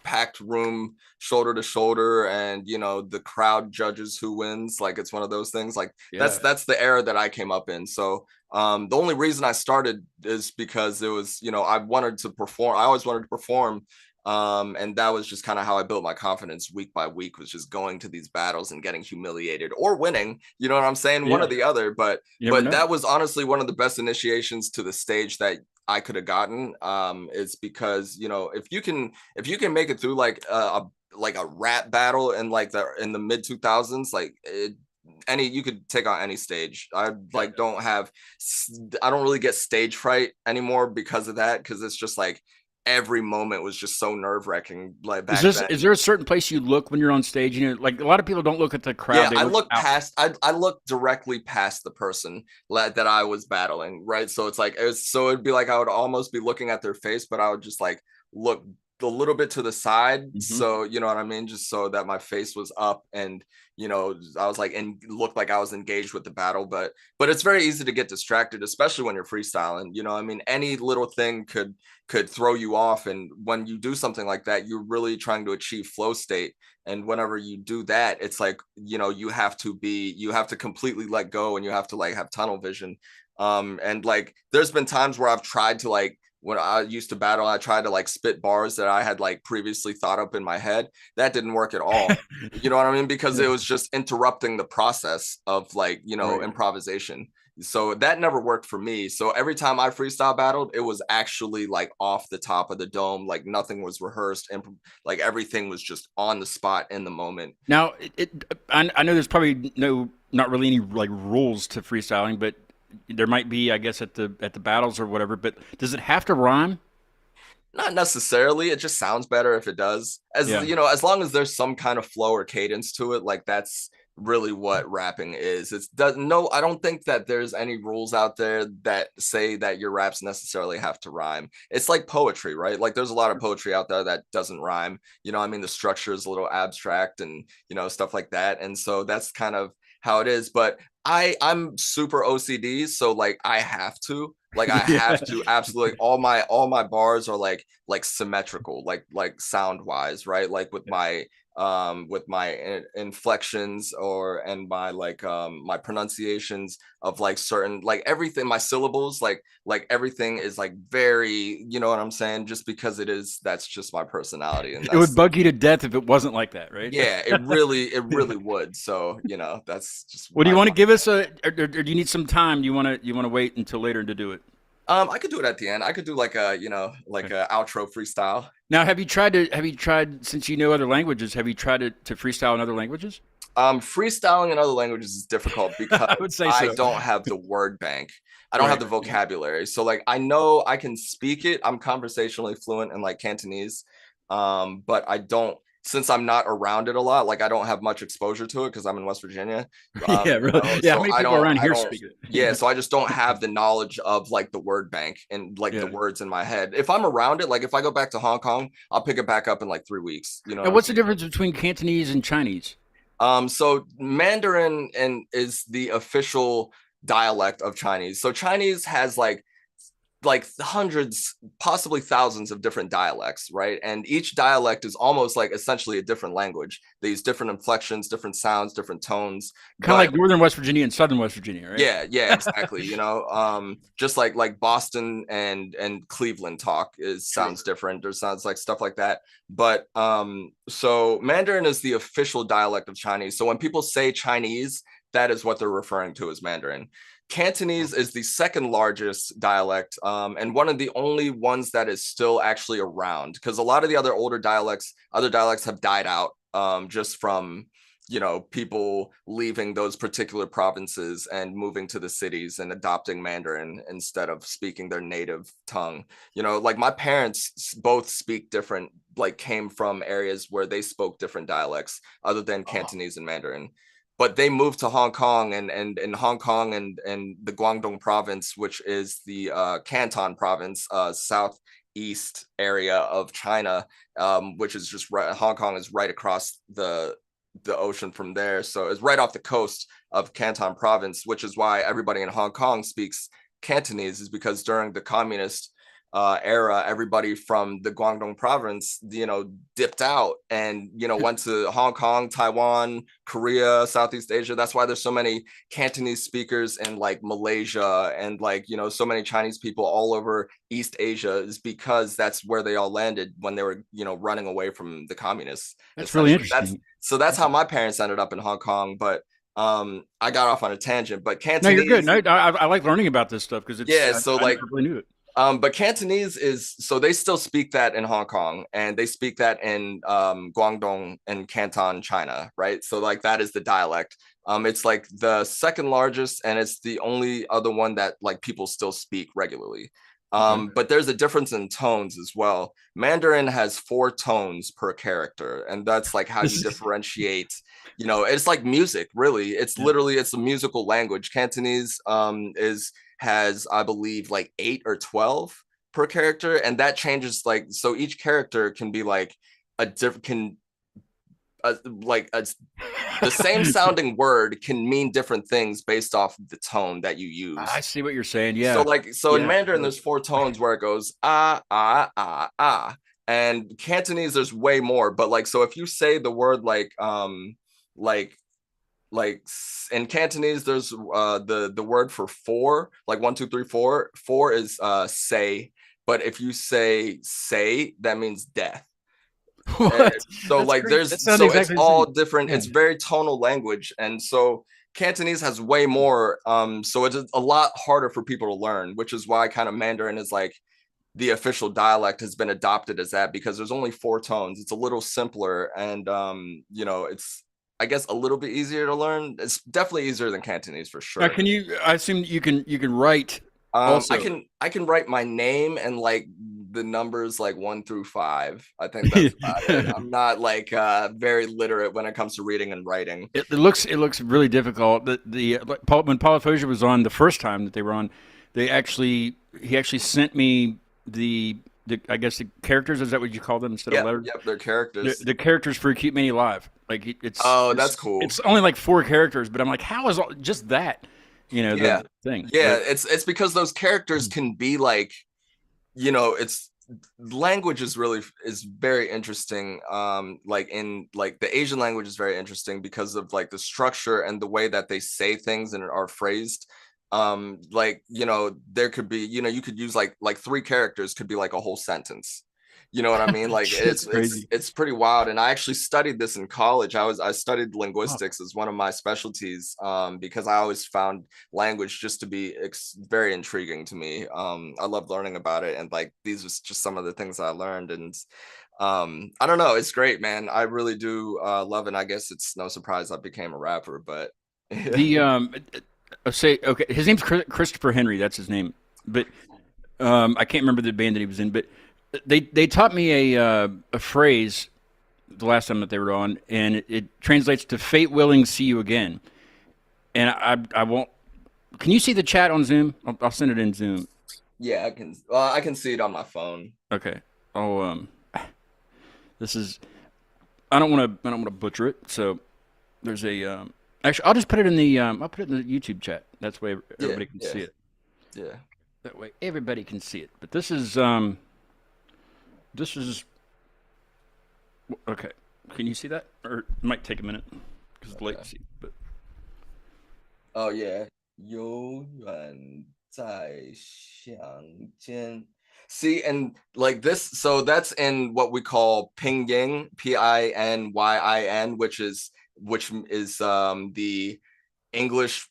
packed room, shoulder to shoulder, and the crowd judges who wins. Like it's one of those things. Like that's the era that I came up in. So the only reason I started is because it was I wanted to perform. I always wanted to perform. And that was just kind of how I built my confidence week by week, was just going to these battles and getting humiliated or winning, you know what I'm saying? One or the other, but that was honestly one of the best initiations to the stage that I could have gotten. It's because, if you can make it through like a rap battle in in the mid 2000s, you could take on any stage. I don't really get stage fright anymore because of that. Cause it's just like, every moment was just so nerve-wracking. Like back then. Is there a certain place you look when you're on stage? Like a lot of people don't look at the crowd. Yeah, I look directly past the person that I was battling, right? So it'd be like I would almost be looking at their face, but I would just like look a little bit to the side. Mm-hmm. So you know what I mean? Just so that my face was up and I was like, and looked like I was engaged with the battle, but it's very easy to get distracted, especially when you're freestyling. I mean, any little thing could throw you off. And when you do something like that, you're really trying to achieve flow state. And whenever you do that, it's like, you have to completely let go, and you have to have tunnel vision. And there's been times where I've tried to when I used to battle, I tried to spit bars that I had previously thought up in my head. That didn't work at all. You know what I mean? Because it was just interrupting the process of improvisation. So that never worked for me. So every time I freestyle battled, it was actually off the top of the dome. Nothing was rehearsed, and everything was just on the spot in the moment. Now, I know there's probably not really any rules to freestyling, but there might be, I guess, at the battles or whatever, but does it have to rhyme? Not necessarily. It just sounds better if it does. As long as there's some kind of flow or cadence to it, that's really what rapping is. I don't think that there's any rules out there that say that your raps necessarily have to rhyme. It's like poetry, right? There's a lot of poetry out there that doesn't rhyme. I mean, the structure is a little abstract and, stuff like that. And so that's kind of how it is. But I'm super OCD, so I have to have to absolutely all my bars are symmetrical, sound wise, right? With my inflections and my my pronunciations of certain everything, my syllables, everything is very, you know what I'm saying, just because that's just my personality. And it would bug you to death if it wasn't like that, right? Yeah, it really would. So that's just do you want to give us or do you need some time? You want to wait until later to do it? I could do it at the end. I could do a outro freestyle. Now, have you tried, since you know other languages, have you tried to freestyle in other languages? Freestyling in other languages is difficult because I don't have the word bank. I don't have the vocabulary. So I know I can speak it. I'm conversationally fluent in Cantonese. But I don't, since I'm not around it a lot, I don't have much exposure to it because I'm in West Virginia. Yeah, really. Yeah, so how many people around here speak it? Yeah, so I just don't have the knowledge of the word bank and the words in my head. If I'm around it, if I go back to Hong Kong, I'll pick it back up in 3 weeks. And what's the difference between Cantonese and Chinese? So Mandarin is the official dialect of Chinese. So Chinese has like hundreds, possibly thousands of different dialects, right? And each dialect is almost like essentially a different language. They use different inflections, different sounds, different tones. Kind of like Northern West Virginia and Southern West Virginia, right? Yeah, exactly. Just like Boston and Cleveland talk sounds different, or sounds like stuff like that. But so Mandarin is the official dialect of Chinese. So when people say Chinese, that is what they're referring to as Mandarin. Cantonese is the second largest dialect, and one of the only ones that is still actually around, because a lot of the other dialects have died out, just from people leaving those particular provinces and moving to the cities and adopting Mandarin instead of speaking their native tongue. Like my parents both speak different, like came from areas where they spoke different dialects other than Cantonese and Mandarin. But they moved to Hong Kong, and in Hong Kong and the Guangdong province, which is the Canton province, southeast area of China, which is just right. Hong Kong is right across the ocean from there, so it's right off the coast of Canton province, which is why everybody in Hong Kong speaks Cantonese, is because during the communist era, everybody from the Guangdong province, dipped out and, went to Hong Kong, Taiwan, Korea, Southeast Asia. That's why there's so many Cantonese speakers in like Malaysia, and like, so many Chinese people all over East Asia, is because that's where they all landed when they were, running away from the communists. That's really interesting. That's how my parents ended up in Hong Kong. But I got off on a tangent, but Cantonese. No, you're good. No, I like learning about this stuff because it's I never really knew it. But Cantonese so they still speak that in Hong Kong, and they speak that in Guangdong and Canton, China, right? So like that is the dialect. It's like the second largest, and it's the only other one that like people still speak regularly. But there's a difference in tones as well. Mandarin has 4 tones per character, and that's like how you differentiate. It's like music, really. It's literally, it's a musical language. Cantonese has, I believe, like 8 or 12 per character, and that changes, like, so each character can be like a different, the same sounding word can mean different things based off the tone that you use. I see what you're saying. Yeah. In Mandarin, there's 4 tones where it goes ah. And Cantonese, there's way more. But like, so if you say the word like in Cantonese, there's the word for 4, like 1, 2, 3, 4. 4 is say, but if you say, that means death. So like great. It's all different. Yeah. It's very tonal language, and so Cantonese has way more. So it's a lot harder for people to learn, which is why kind of Mandarin is like the official dialect has been adopted as that, because there's only 4 tones. It's a little simpler, and it's, I guess, a little bit easier to learn. It's definitely easier than Cantonese for sure. Now, I assume you can write. Also. I can write my name and like the numbers like 1 through 5. I think that's about it. I'm not like very literate when it comes to reading and writing. It looks really difficult. When Paul Fozier was on the first time that they were on, he actually sent me the I guess the characters, is that what you call them instead of letters? Yep, they're characters. The characters for Acute Mania Live. Like that's cool. It's only like 4 characters, but I'm like, how is just that? The thing. Yeah, it's because those characters can be like, it's language is very interesting. Like in like the Asian language is very interesting because of like the structure and the way that they say things and are phrased. There could be, you could use like 3 characters could be like a whole sentence. You know what I mean? Like it's pretty wild. And I actually studied this in college. I studied linguistics as one of my specialties, because I always found language just to be very intriguing to me. I love learning about it, and like these was just some of the things I learned. And I don't know, it's great, man. I really do love it. I guess it's no surprise I became a rapper, but his name's Christopher Henry. That's his name, but I can't remember the band that he was in, but. They taught me a phrase the last time that they were on, and it translates to "Fate willing, see you again." And I won't. Can you see the chat on Zoom? I'll send it in Zoom. Yeah, I can. I can see it on my phone. Okay. This is. I don't want to butcher it. So there's a. Actually, I'll just put it in the. I'll put it in the YouTube chat. That's why everybody can see it. Yeah. That way everybody can see it. But this is okay. Can you see that? Or it might take a minute because of the latency. But Oh yeah, 永远在乡间. See, and like this, so that's in what we call pinyin, Pinyin, which is the English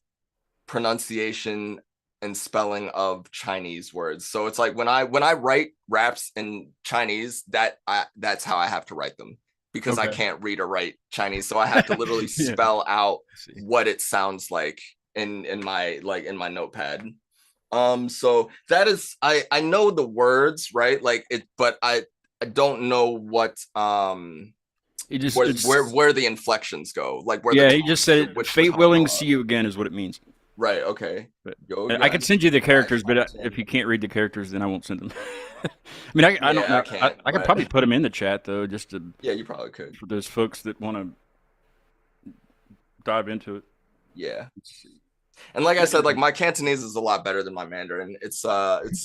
pronunciation and spelling of Chinese words. So it's like when I write raps in Chinese, that's how I have to write them, because I can't read or write Chinese, so I have to literally spell out what it sounds like in my notepad. So that is, I know the words, right? Like it, but I don't know what he just where the inflections go, like where he just said it, fate willing, see you again is what it means. Right, okay. But I can send you the characters, but if you can't read the characters, then I won't send them. I mean, I don't know. I could probably put them in the chat though, just to you probably could, for those folks that want to dive into it. Yeah. And like I said, like my Cantonese is a lot better than my Mandarin. It's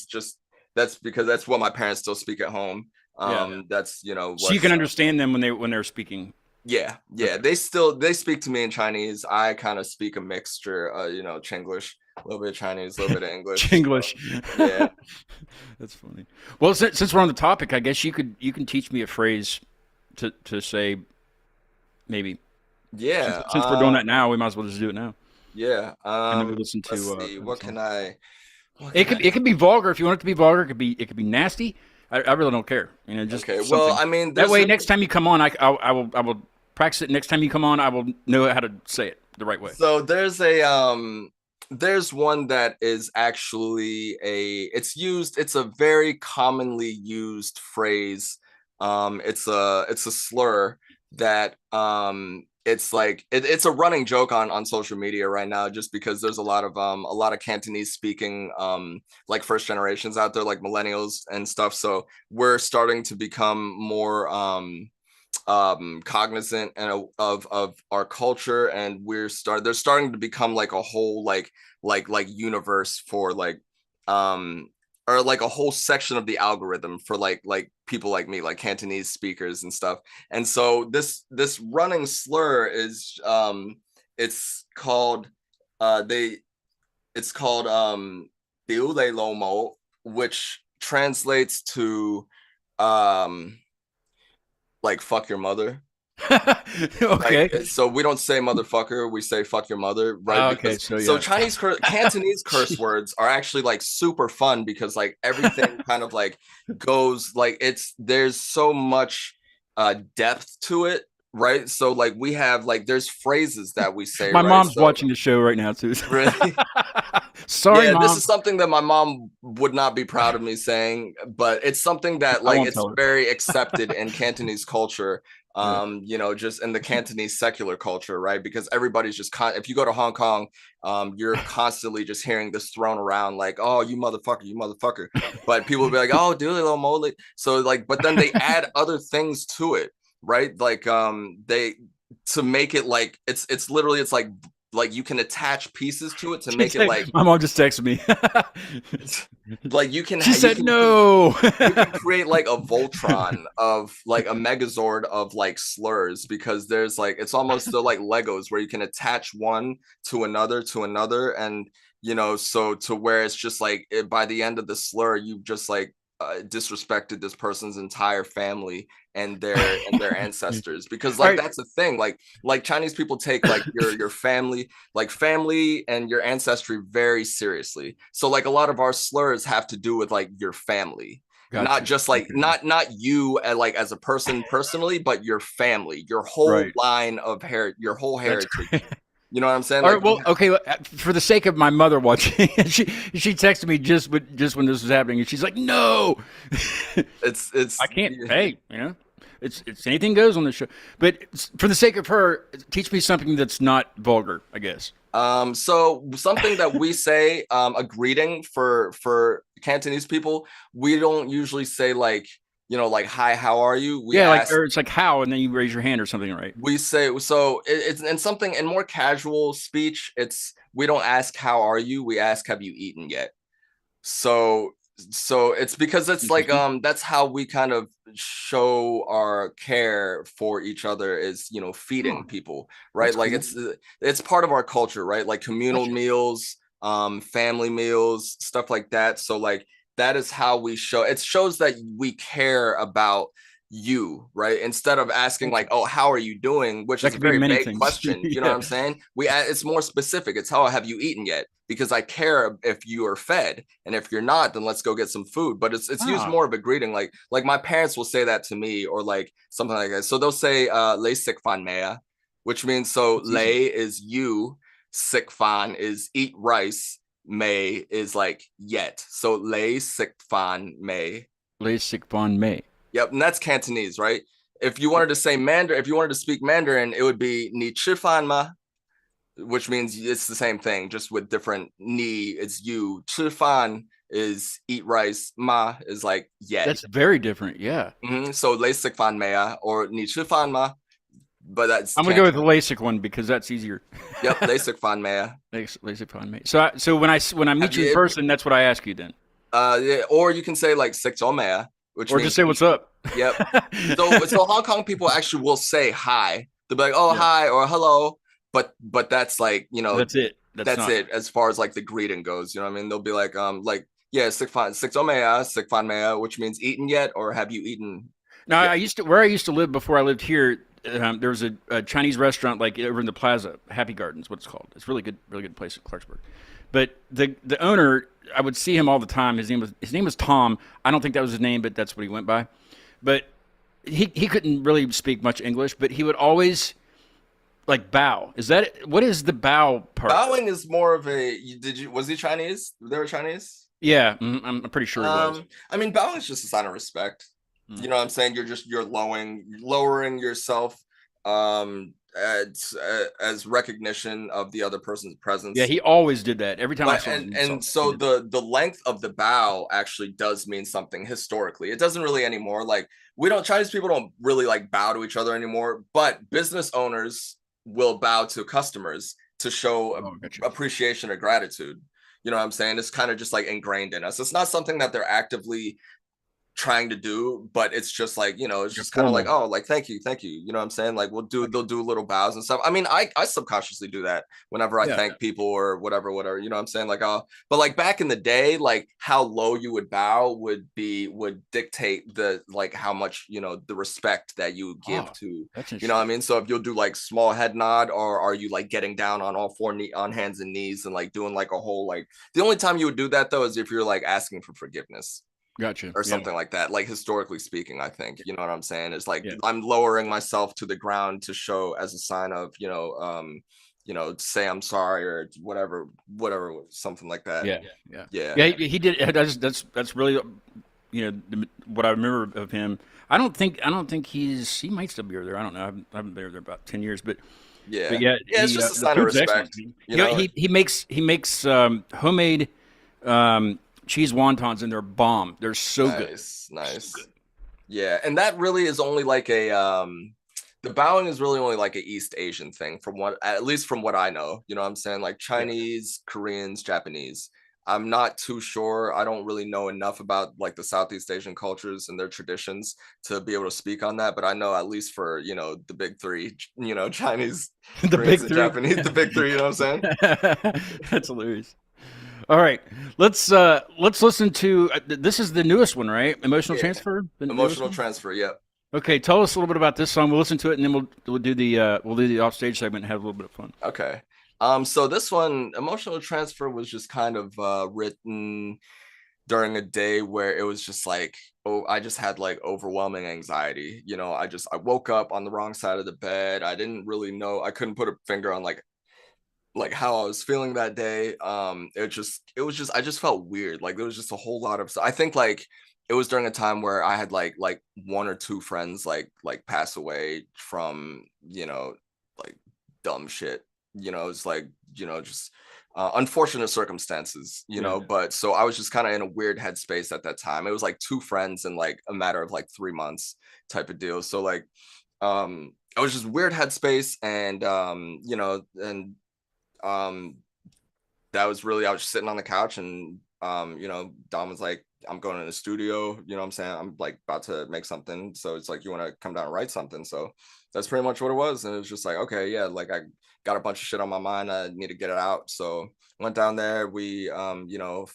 just, that's because that's what my parents still speak at home. That's, you know, so you can understand them when they're speaking. Yeah. They speak to me in Chinese. I kind of speak a mixture, you know, Chinglish, a little bit of Chinese, a little bit of English. Chinglish. So, yeah. That's funny. Well, since we're on the topic, I guess you can teach me a phrase to say, maybe. Yeah. Since we're doing that now, we might as well just do it now. Yeah. And then we listen to. Let's see. What can I? It could be vulgar if you want it to be vulgar. It could be nasty. I really don't care. You know, just okay. Well, I mean, that way next time you come on, I will practice it. Next time you come on, I will know how to say it the right way. So there's one that is actually it's a very commonly used phrase. It's a slur that it's like it's a running joke on social media right now, just because there's a lot of Cantonese speaking like first generations out there, like millennials and stuff. So we're starting to become more cognizant and of our culture, and they're starting to become like a whole like universe for like or like a whole section of the algorithm for like people like me, like Cantonese speakers and stuff. And so this running slur is it's called duality, which translates to like fuck your mother. Okay. Like, so we don't say motherfucker, we say fuck your mother, right? Okay, so Cantonese curse words are actually like super fun, because like everything kind of like goes like there's so much depth to it, right? So like we have like there's phrases that we say. My mom's watching the show right now too. Really? Sorry, Mom. This is something that my mom would not be proud of me saying, but it's something that like it's very accepted in Cantonese culture. You know, just in the Cantonese secular culture, right? Because everybody's just if you go to Hong Kong, you're constantly just hearing this thrown around, like, oh, you motherfucker. But people will be like, oh, do a little mole. So like, but then they add other things to it, right? Like they to make it like it's literally it's like you can attach pieces to it to make it like. My mom just texted me. Like you can. She said no. You can create like a Voltron of like a Megazord of like slurs, because there's like it's almost like Legos where you can attach one to another, and you know, so to where it's just like by the end of the slur, you've just like disrespected this person's entire family and their ancestors, because like that's the thing, like Chinese people take like your family and your ancestry very seriously. So like a lot of our slurs have to do with like your family. Gotcha. Not just like not you like as a person personally, but your family, your whole line of your whole heritage. You know what I'm saying? All right, well, okay. For the sake of my mother watching, she texted me just when this was happening, and she's like, "No, it's I can't." Hey, you know, it's anything goes on this show. But for the sake of her, teach me something that's not vulgar, I guess. So something that we say, a greeting for Cantonese people, we don't usually say like, you know, like, hi, how are you? We ask, or it's like how, and then you raise your hand or something, right? We say, so it's in something in more casual speech. We don't ask, how are you? We ask, have you eaten yet? So it's because it's like that's how we kind of show our care for each other, is, you know, feeding people, right? That's Like cool. it's part of our culture, right? Like communal Gotcha. meals, family meals, stuff like that. So like that is how we show, it shows that we care about you, right? Instead of asking like, Gotcha. oh, how are you doing, which That is a could be very many vague things. question, you know what Yeah. I'm saying? It's more specific. It's, how have you eaten yet? Because I care if you are fed, and if you're not, then let's go get some food. But it's used Ah, more of a greeting, like my parents will say that to me, or like something like that. So they'll say lay sik fan mea, which means, so that's easy. lay is you, sik fan is eat rice, may is like yet. So lay sik fan may. Lasik von May. Yep, and that's Cantonese, right? If you wanted to say Mandarin, if you wanted to speak Mandarin, it would be ni chi fan ma, which means it's the same thing, just with different ni. It's you. Chi fan is eat rice. Ma is like yet. That's very different. Yeah. So lei sik fan mea or ni chi fan ma, but that's I'm gonna go with the Cantonese. LASIK one because that's easier. Yep, lei sik fan mea. LASIK von May. So when I meet Have you in you, person, that's what I ask you then, yeah, or you can say like sik jo mea, which or just means say what's up. yep. So Hong Kong people actually will say hi. They'll be like, oh, Yeah. hi, or hello. But that's like, you know, That's it. That's that's not. it as far as like the greeting goes. You know what I mean? They'll be like, yeah, sik fan mea, which means eaten yet, or have you eaten Now yet? where I used to live before I lived here. There was a Chinese restaurant like over in the plaza, Happy Gardens, what it's called. It's really good place in Clarksburg. But the owner, I would see him all the time. His name was Tom. I don't think that was his name, but that's what he went by. But he couldn't really speak much English, but he would always like bow. What is the bow part? Bowing is more of a. Was he Chinese? They were Chinese. Yeah, I'm pretty sure he was. I mean, bowing is just a sign of respect. You Mm. know what I'm saying? You're lowering yourself, as recognition of the other person's Yeah, presence. he always did that. Every time I But saw him, and he so did that. the length of the bow actually does mean something historically. It doesn't really anymore. Like, we don't Chinese people don't really like bow to each other anymore, but business owners will bow to customers to show Oh, gotcha. appreciation or gratitude. You know what I'm saying? It's kind of just like ingrained in us. It's not something that they're actively trying to do, but it's just like, you know, it's You're just kind of like, formal. oh, like, thank you, you know what I'm saying? Like, they'll do little bows and stuff. I mean, I subconsciously do that whenever I Yeah. thank people or whatever, you know what I'm saying? Like, but like back in the day, like how low you would bow would dictate the, like, how much, you know, the respect that you give Oh, to, that's you know what I interesting. mean? So if you'll do like small head nod, or are you like getting down on all on hands and knees and like doing like a whole, like, the only time you would do that though is if you're like asking for forgiveness Gotcha. or Yeah. something like that. Like, historically speaking, I think, you know what I'm saying, is like Yeah. I'm lowering myself to the ground to show as a sign of, say I'm sorry or whatever, something like that. Yeah. Yeah. Yeah. Yeah. He did. That's really what I remember of him. I don't think he might still be over there. I don't know. I haven't been over there about 10 years, but Yeah. yeah, Yeah, it's just a the sign of food's excellent. respect, You know, he makes homemade cheese wontons, and they're bomb. They're so good. Nice. Yeah, and that really is only like a the bowing is really only like a East Asian thing, from what, at least from what I know. You know what I'm saying? Like Yeah. Chinese, Koreans, Japanese. I'm not too sure. I don't really know enough about like the Southeast Asian cultures and their traditions to be able to speak on that. But I know, at least for, the big three, Chinese, The big Koreans, and three. Japanese, the big three. You know what I'm saying? That's hilarious. All right, let's listen to this is the newest one, right? Emotional Yeah. Transfer, the newest Emotional one. transfer. Yep. Okay, tell us a little bit about this song. We'll listen to it, and then we'll do the offstage segment and have a little bit of fun. Okay. So this one, Emotional Transfer, was just kind of written during a day where it was just like, oh, I just had like overwhelming anxiety. I woke up on the wrong side of the bed. I didn't really know. I couldn't put a finger on like how I was feeling that day. I just felt weird. Like, there was just a whole lot of, I think like it was during a time where I had like one or two friends like pass away from, like dumb shit. It's like, just unfortunate circumstances, Yeah. but so I was just kind of in a weird headspace at that time. It was like two friends in like a matter of like 3 months type of deal. So like I was just weird headspace, and and that was really, I was just sitting on the couch and you know, Dom was like, I'm going in the studio, you know what I'm saying? I'm like about to make something. So it's like, you want to come down and write something. So that's pretty much what it was. And it was just like, okay, yeah, like I got a bunch of shit on my mind. I need to get it out. So went down there. We, you know,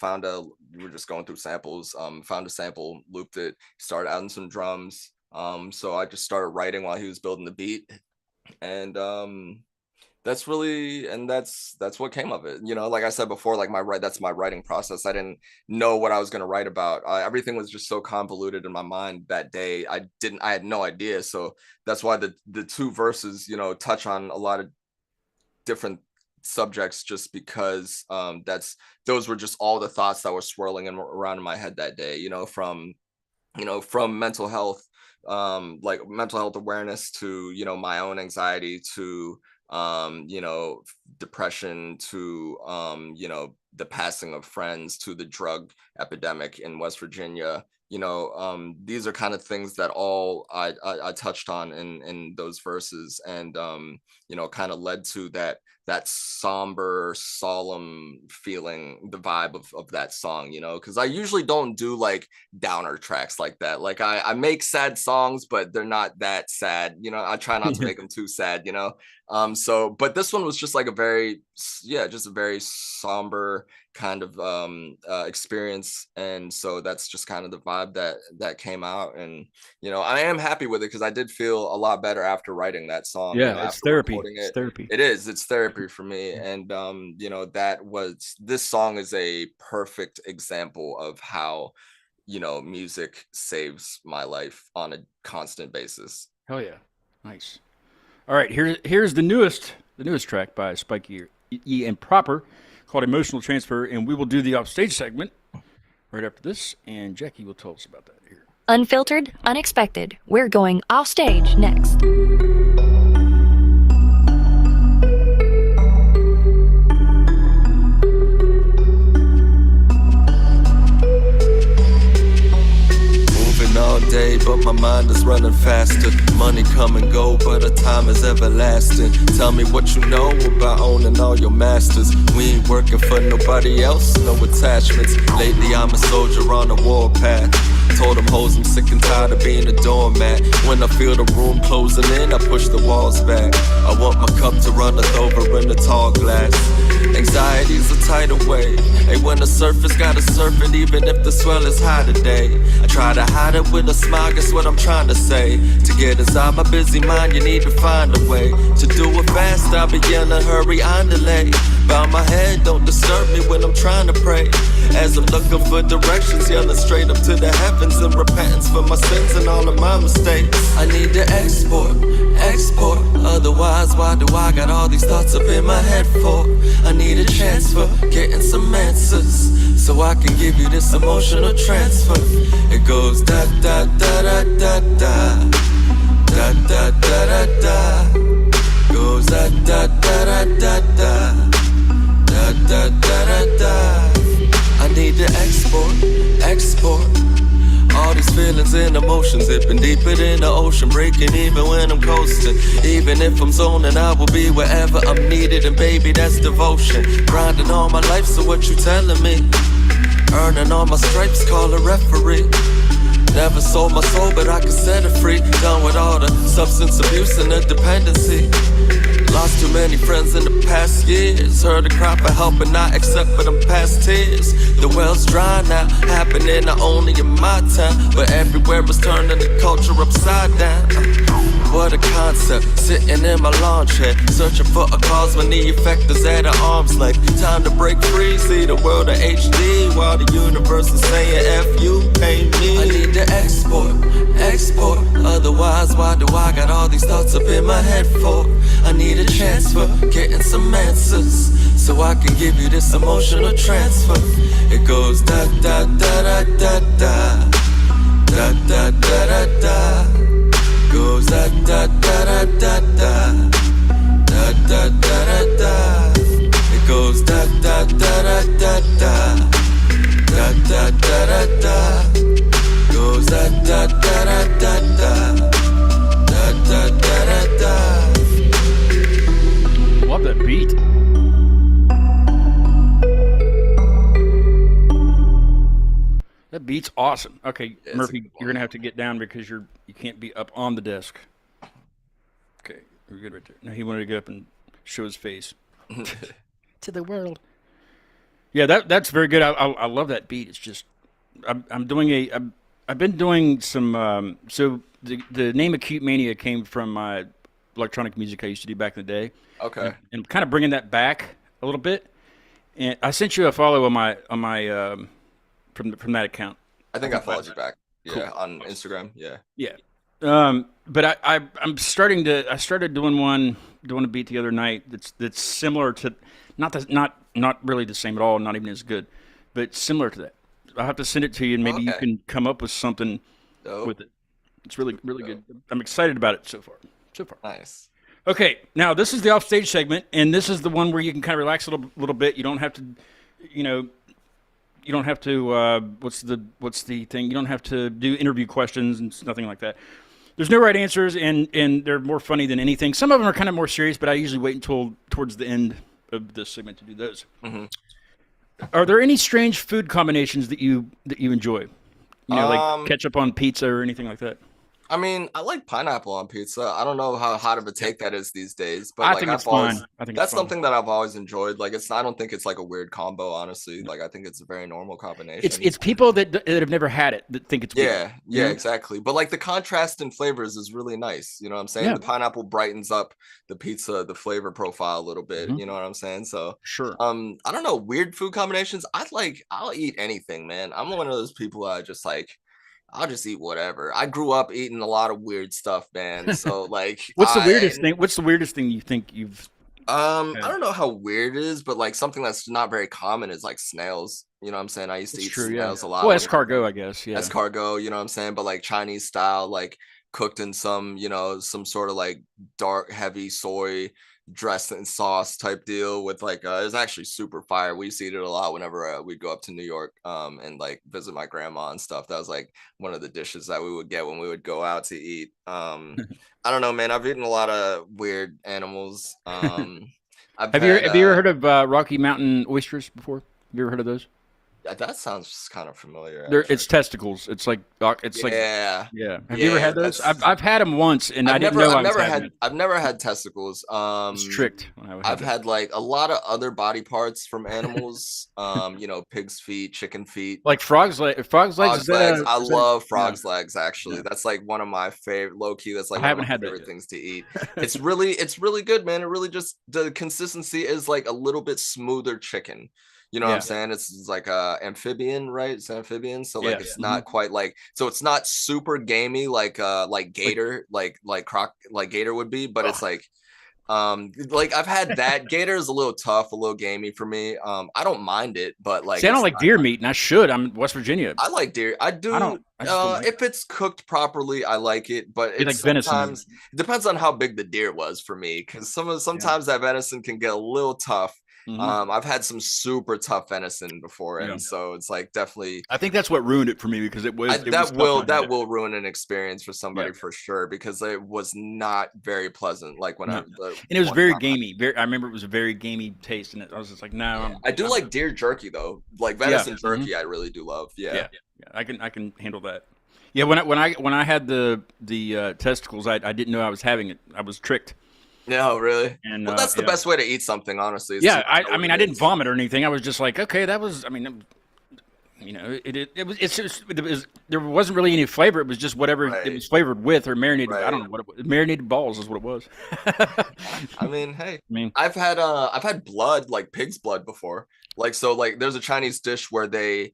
we were just going through samples, found a sample, looped it, started adding some drums. So I just started writing while he was building the beat. And that's what came of it. You know, like I said before, like that's my writing process. I didn't know what I was going to write about. Everything was just so convoluted in my mind that day. I had no idea. So that's why the two verses, you know, touch on a lot of different subjects, just because those were just all the thoughts that were swirling around in my head that day, you know, from mental health, like mental health awareness, to, you know, my own anxiety, to you know, depression, to you know, the passing of friends, to the drug epidemic in West Virginia. You know, these are kind of things that all I touched on in those verses, and you know, kind of led to that somber, solemn feeling, the vibe of that song, you know, because I usually don't do like downer tracks like that. Like I make sad songs, but they're not that sad, you know. I try not to make them too sad, you know. So but this one was just like just a very somber kind of experience, and so that's just kind of the vibe that came out. And you know, I am happy with it because I did feel a lot better after writing that song. Yeah, you know, it's after therapy. recording It's therapy. it's therapy for me. And you know, this song is a perfect example of how, you know, music saves my life on a constant basis. Hell yeah, nice. All right, here's the newest track by Spike E and Proper, called Emotional Transfer, and we will do the offstage segment right after this, and Jackie will tell us about that here. Unfiltered, unexpected. We're going off stage next. All day, but my mind is running faster. Money come and go, but our time is everlasting. Tell me what you know about owning all your masters. We ain't working for nobody else, no attachments. Lately I'm a soldier on a warpath. Told them hoes I'm sick and tired of being a doormat. When I feel the room closing in, I push the walls back. I want my cup to runneth over in a tall glass. Anxiety's a tidal wave. Hey, when the surface gotta surf it, even if the swell is high today. I try to hide it with a smile, guess what I'm trying to say. To get inside my busy mind, you need to find a way. To do it fast, I'll be in a hurry, I'm delayed. Bow my head, don't disturb me when I'm trying to pray. As I'm looking for directions, yelling straight up to the heavens in repentance for my sins and all of my mistakes. I need to export, otherwise why do I got all these thoughts up in my head for? I need a chance for getting some answers, so I can give you this emotional transfer. It goes da da da da da da, da da da da da. Goes da da da da da da, da da da da da. I need to export all these feelings and emotions, dipping deeper than the ocean, breaking even when I'm coasting. Even if I'm zoning, I will be wherever I'm needed, and baby, that's devotion. Grinding all my life, so what you telling me? Earning all my stripes, call a referee. Never sold my soul, but I can set it free. Done with all the substance abuse and the dependency. Lost too many friends in the past years. Heard a cry for help and not accept for them past tears. The well's dry now, happening not only in my town, but everywhere it's turning the culture upside down. What a concept, sitting in my lawn chair, searching for a cause when the effect is at an arm's length. Time to break free, see the world in HD, while the universe is saying F you, pay me. I need to export, otherwise why do I got all these thoughts up in my head for? I need a chance for getting some answers, so I can give you this emotional transfer. It goes da da da da da da, da da da da da. Goes da da da da da da, da da da da da. It goes da da da da da da, da da da da da. Goes da da da da da da, da da da da da. Love that beat. awesome. Okay, Yeah, it's a Murphy, good you're one. gonna have to get down because you can't be up on the desk. Okay, we're good right there. Now he wanted to get up and show his face to the world. Yeah, that's very good. I love that beat. It's just I'm doing I've been doing some so the name Acute Mania came from my electronic music I used to do back in the day. Okay. And kind of bringing that back a little bit. And I sent you a follow on my from that account. I think I followed you back. Yeah, on Instagram. Yeah. Yeah. But I'm starting to I started doing a beat the other night that's similar to not really the same at all, not even as good, but similar to that. I'll have to send it to you and maybe you Okay. can come up with something Dope. with it. It's really good. I'm excited about it so far. Nice. Okay, now this is the offstage segment, and this is the one where you can kind of relax a little bit. You don't have to, you know, you don't have to. What's the thing? You don't have to do interview questions and nothing like that. There's no right answers, and they're more funny than anything. Some of them are kind of more serious, but I usually wait until towards the end of this segment to do those. Mm-hmm. Are there any strange food combinations that you enjoy? You know, like ketchup on pizza or anything like that. I mean, I like pineapple on pizza. I don't know how hot of a take that is these days, but I like think it's I've always, fine. I think that's it's fine. something that I've always enjoyed. Like I don't think it's like a weird combo, honestly. Like I think it's a very normal combination. It's people that have never had it that think it's weird. Yeah, exactly. But like the contrast in flavors is really nice. You know what I'm saying? Yeah. The pineapple brightens up the pizza, the flavor profile a little bit. Mhm. You know what I'm saying? So Sure. I don't know, weird food combinations. I'll eat anything, man. I'm one of those people that just like I'll just eat whatever. I grew up eating a lot of weird stuff, man. So like What's the weirdest thing? What's the weirdest thing you think you've? I don't know how weird it is, but like something that's not very common is like snails. You know what I'm saying? I used to It's eat true, snails yeah. a lot. Well, when- escargot, I guess. Yeah. escargot, you know what I'm saying? But like Chinese style, like cooked in some, some sort of like dark, heavy soy dressed in sauce type deal with like it's actually super fire. We used to eat it a lot whenever we'd go up to New York and like visit my grandma and stuff. That was like one of the dishes that we would get when we would go out to eat. I don't know, man. I've eaten a lot of weird animals. Have you ever heard of Rocky Mountain oysters before? Have you ever heard of those? That sounds kind of familiar. It's testicles. It's like Yeah. yeah. Have you ever had those? that's- I've had them once, and I didn't know I was having it. I've never had testicles. I was tricked when I I've that. had like a lot of other body parts from animals. Pig's feet, chicken feet, Like frog's legs. frogs legs. I is that- love frogs legs. Actually, that's like one of my favorite. Low key, that's like I one of haven't my had that favorite yet. things to eat. It's really good, man. It really just the consistency is like a little bit smoother chicken. You know what I'm saying? It's like amphibian, right? It's amphibian, so like Yeah. it's not quite like so it's not super gamey like gator, like gator would be, but it's like I've had that. Gator is a little tough, a little gamey for me. I don't mind it, but like See, I don't it's like not- deer meat, and I should. I'm in West Virginia. I like deer. I do. I just don't like if it's cooked properly, I like it. But You it's like venison. sometimes it depends on how big the deer was for me, because sometimes that venison can get a little tough. Mhm. I've had some super tough venison before, and Yeah. so it's like definitely I think that's what ruined it for me because it was that tough. will ruin an experience for somebody for sure, because it was not very pleasant. Like when No. And it was one very time gamey. I remember it was a very gamey taste, and I was just like, no. I do like deer jerky though, like venison jerky. I really do love. Yeah, I can handle that. Yeah, when I had the testicles, I didn't know I was having it. I was tricked. No, really. And Well, that's the yeah. best way to eat something, honestly. is Yeah, to know I what mean, it I didn't is. vomit or anything. I was just like, okay, that was. I mean, it was. There wasn't really any flavor. It was just whatever it was flavored with or marinated. I don't know what it was. Marinated balls is what it was. I mean, hey, I mean, I've had blood, like pig's blood before. Like so, like there's a Chinese dish where they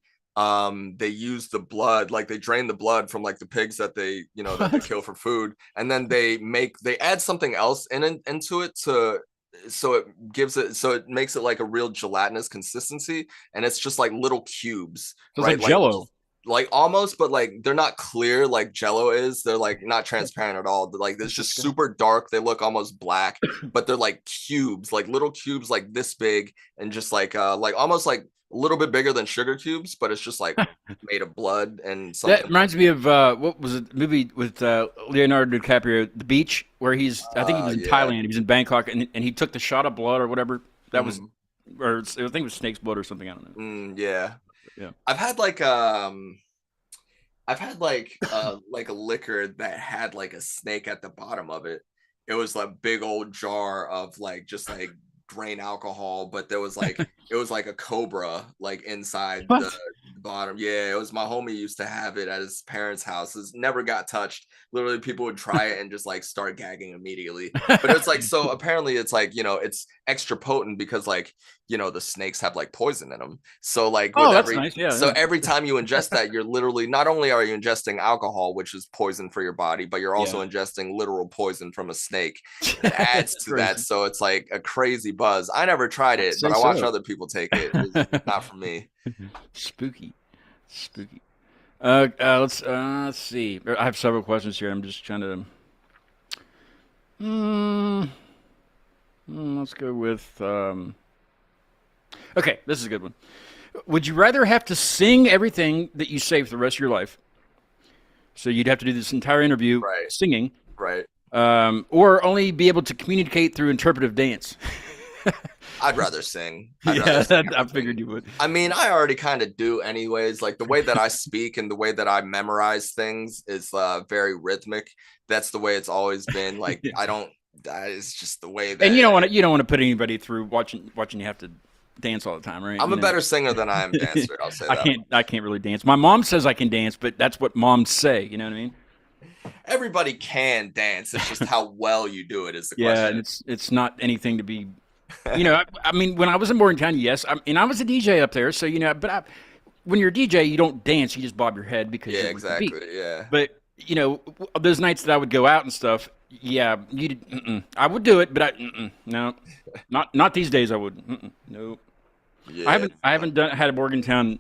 use the blood, like they drain the blood from like the pigs that they that they kill for food, and then they add something else into it so it makes it like a real gelatinous consistency, and it's just like little cubes. so it's like Jello. Like almost, but like they're not clear like Jello is. They're like not transparent at all. Like it's just super dark. They look almost black, but they're like cubes, like little cubes, like this big, and just like almost like a little bit bigger than sugar cubes, but it's just like made of blood and something. That reminds me of what was it? Movie with Leonardo DiCaprio, The Beach, where I think he was in Thailand. He was in Bangkok, and he took the shot of blood or whatever. That was, or I think it was snake's blood or something. I don't know. Yeah. Yeah. I've had like I've had like a liquor that had like a snake at the bottom of it. It was a big old jar of like just like grain alcohol, but there was like it was like a cobra like inside the What? bottom. Yeah, it was my homie used to have it at his parents' house. It never got touched. Literally, people would try it and just like start gagging immediately. But it's like so apparently it's like it's extra potent because like the snakes have like poison in them. So like with Oh, that's nice. Yeah. so Yeah. every time you ingest that, you're literally not only are you ingesting alcohol, which is poison for your body, but you're also ingesting literal poison from a snake that adds to that. So it's like a crazy buzz. I never tried it, but I watch other people take it. It's not for me. Spooky. Let's see. I have several questions here. I'm just trying to. Let's go with. Okay, this is a good one. Would you rather have to sing everything that you say for the rest of your life? So you'd have to do this entire interview singing, right? Or only be able to communicate through interpretive dance. I'd rather sing. I figured you would. I mean, I already kind of do anyways. Like the way that I speak and the way that I memorize things is very rhythmic. That's the way it's always been. Like that is just the way that. And you don't want to put anybody through watching you have to dance all the time, right? I'm a better singer than I am dancer. I'll say that. I can't really dance. My mom says I can dance, but that's what moms say. You know what I mean? Everybody can dance. It's just how well you do it is the question. Yeah, and it's not anything to be. I mean, when I was in Morgantown, yes, I was a DJ up there, so but when you're a DJ, you don't dance; you just bob your head because you're exactly, the beat. yeah. But those nights that I would go out and stuff, I would do it, but no, not these days. I wouldn't. No, yeah, I haven't had a Morgantown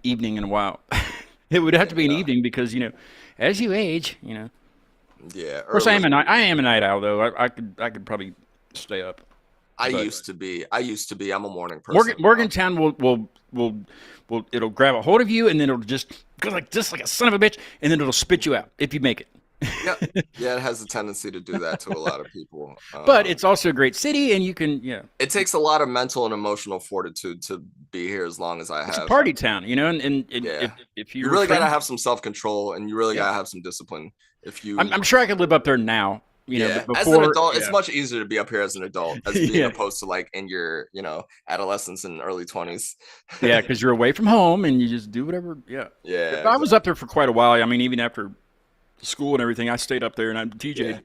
evening in a while. It would have to be an evening because as you age, Yeah. Of course, I am a night owl though. I could probably stay up. I used to be. I'm a morning person. Morgantown will it'll grab a hold of you and then it'll just go like a son of a bitch and then it'll spit you out if you make it. Yeah, it has a tendency to do that to a lot of people. But it's also a great city and you can It takes a lot of mental and emotional fortitude to be here as long as I have. It's a party town, and if you really gotta have some self-control and you really gotta have some discipline. I'm sure I could live up there now. But before, as an adult, it's much easier to be up here as an adult as being opposed to like in your, adolescence and early 20s. Yeah, because you're away from home and you just do whatever. Yeah. Yeah. I was up there for quite a while. I mean, even after school and everything, I stayed up there and I DJ'd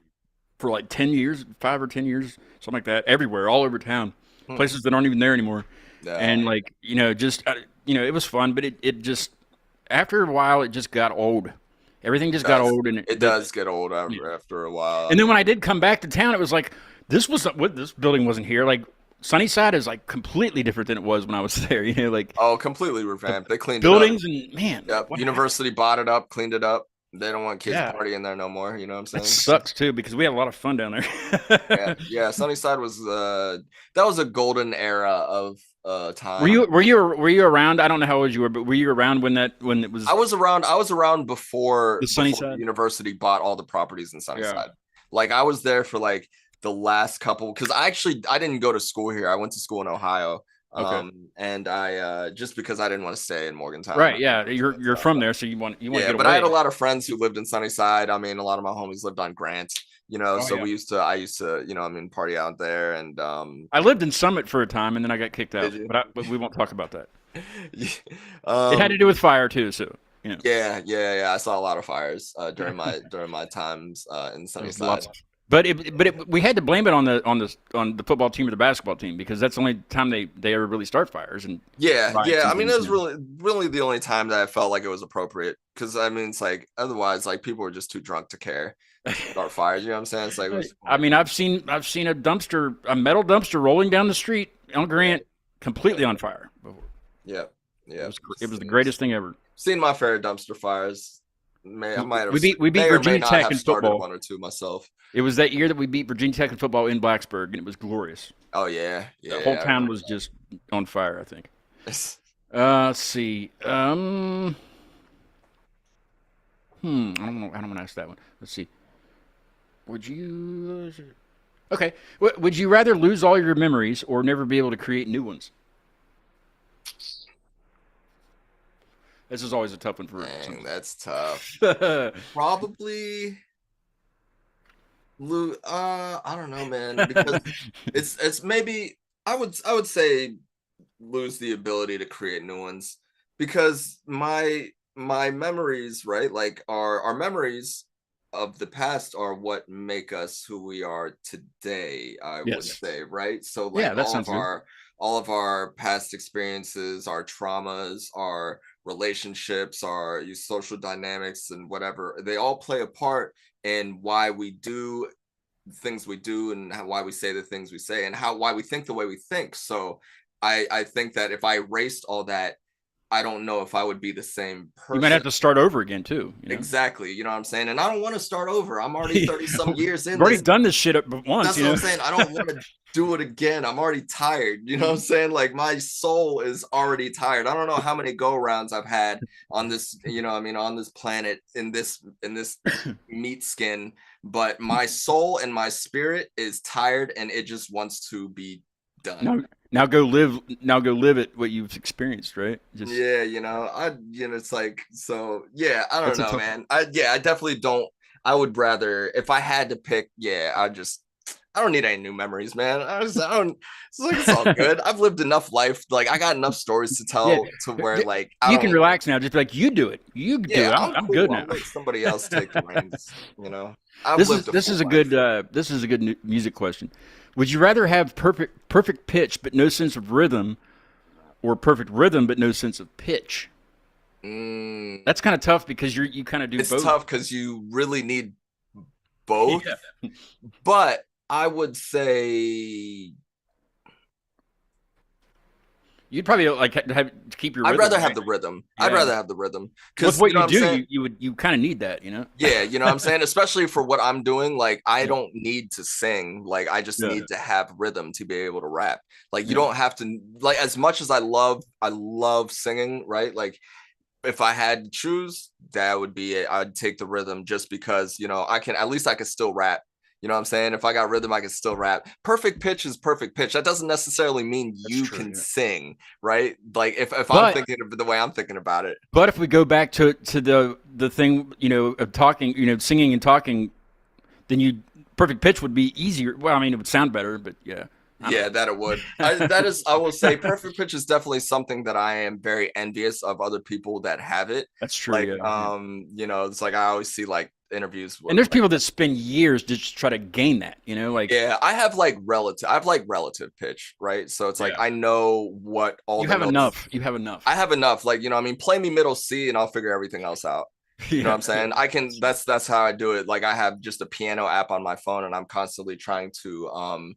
for like 10 years, 5 or 10 years, something like that, everywhere, all over town, places that aren't even there anymore. Yeah. And like, it was fun, but it just, after a while, it just got old. Everything just got old, and it does get old after a while. And then when I did come back to town, it was like this building wasn't here. Like Sunnyside is like completely different than it was when I was there. Completely revamped. They cleaned buildings it up. And man, yep. University bought it up, cleaned it up. They don't want kids partying there no more. You know what I'm saying? It sucks too because we had a lot of fun down there. yeah. Sunnyside was that was a golden era of time. Were you around? I don't know how old you were, but were you around when it was? I was around before the Sunnyside the university bought all the properties in Sunnyside. Yeah. Like I was there for like the last couple because I didn't go to school here. I went to school in Ohio. Okay. And I just because I didn't want to stay in Morgantown. Right. Yeah. You're from there, so you want to get but away. I had a lot of friends who lived in Sunnyside. I mean, a lot of my homies lived on Grant. I used to party out there, and I lived in Summit for a time, and then I got kicked out. But we won't talk about that. It had to do with fire too, so Yeah. I saw a lot of fires during my times in Sunnyside. But we had to blame it on the football team or the basketball team because that's the only time they ever really start fires. And I mean, it was really the only time that I felt like it was appropriate because I mean, it's like otherwise, like people were just too drunk to care about fires. You know what I'm saying? It's like I've seen a metal dumpster rolling down the street on Grant completely on fire before. Yeah. It was the greatest thing ever. Seen my fair dumpster fires. I might have. We beat Virginia Tech in football. One or two myself. It was that year that we beat Virginia Tech in football in Blacksburg, and it was glorious. Oh yeah. The whole town was just on fire. I think. Let's see. I don't want to ask that one. Let's see. Would you? Okay. Would you rather lose all your memories or never be able to create new ones? This is always a tough one for. Dang, that's tough. Probably I don't know, man, because it's maybe I would say lose the ability to create new ones, because my memories, right? Like our memories of the past are what make us who we are today, I would Yes. say, right? So Yeah, like that sounds good. all of our past experiences, our traumas, our relationships, our social dynamics and whatever, they all play a part in why we do things we do, and why we say the things we say, and why we think the way we think. So I think that if I erased all that, I don't know if I would be the same You might have person. to start over again too. You know? Exactly. You know what I'm saying? And I don't want to start over. I'm already 30 some years We've in already this. done this shit once. That's what I'm saying. I don't want to do it again. I'm already tired. You know what I'm saying? Like my soul is already tired. I don't know how many go rounds I've had on this, you know, I mean, on this planet in this meat skin, but my soul and my spirit is tired, and it just wants to be done. Now go live. Now go live it. What you've experienced, right? Just, Yeah, it's like, so yeah, I don't know, man. I definitely don't. I would rather, if I had to pick, I don't need any new memories, man. I don't. It's like, it's all good. I've lived enough life. Like I got enough stories to tell to where like you can relax now. Just be like, you do it. You do it. I'm cool. good now. I'll let somebody else take the reins. You know, This is a good music question. Would you rather have perfect pitch but no sense of rhythm, or perfect rhythm but no sense of pitch? That's kind of tough because you kind of do both. It's tough because you really need both. Yeah. But I would say you'd probably like have to keep your rhythm. I'd rather have the rhythm. Yeah. I'd rather have the rhythm. Because what you do, you kind of need that, you know? Yeah, you know what I'm saying? Especially for what I'm doing. Like, I don't need to sing. Like, I just need to have rhythm to be able to rap. Like, you don't have to, like, as much as I love singing, right? Like, if I had to choose, that would be it. I'd take the rhythm just because, you know, I can still rap. You know what I'm saying? If I got rhythm, I can still rap. Perfect pitch is perfect pitch. That doesn't necessarily mean you can sing, right? Like if I'm thinking of the way I'm thinking about it. But if we go back to the thing, you know, of talking, you know, singing and talking, then perfect pitch would be easier. Well, I mean, it would sound better, but yeah. Yeah, that it would. I will say perfect pitch is definitely something that I am very envious of other people that have it. That's true. Like, you know, it's like I always see like interviews with, and there's people that spend years just try to gain that, you know, like I have relative pitch, right? So it's like I know what all you have enough. You have enough. I have enough. Like, you know, I mean, play me middle C and I'll figure everything else out. You know what I'm saying? I can. That's how I do it. Like I have just a piano app on my phone, and I'm constantly trying to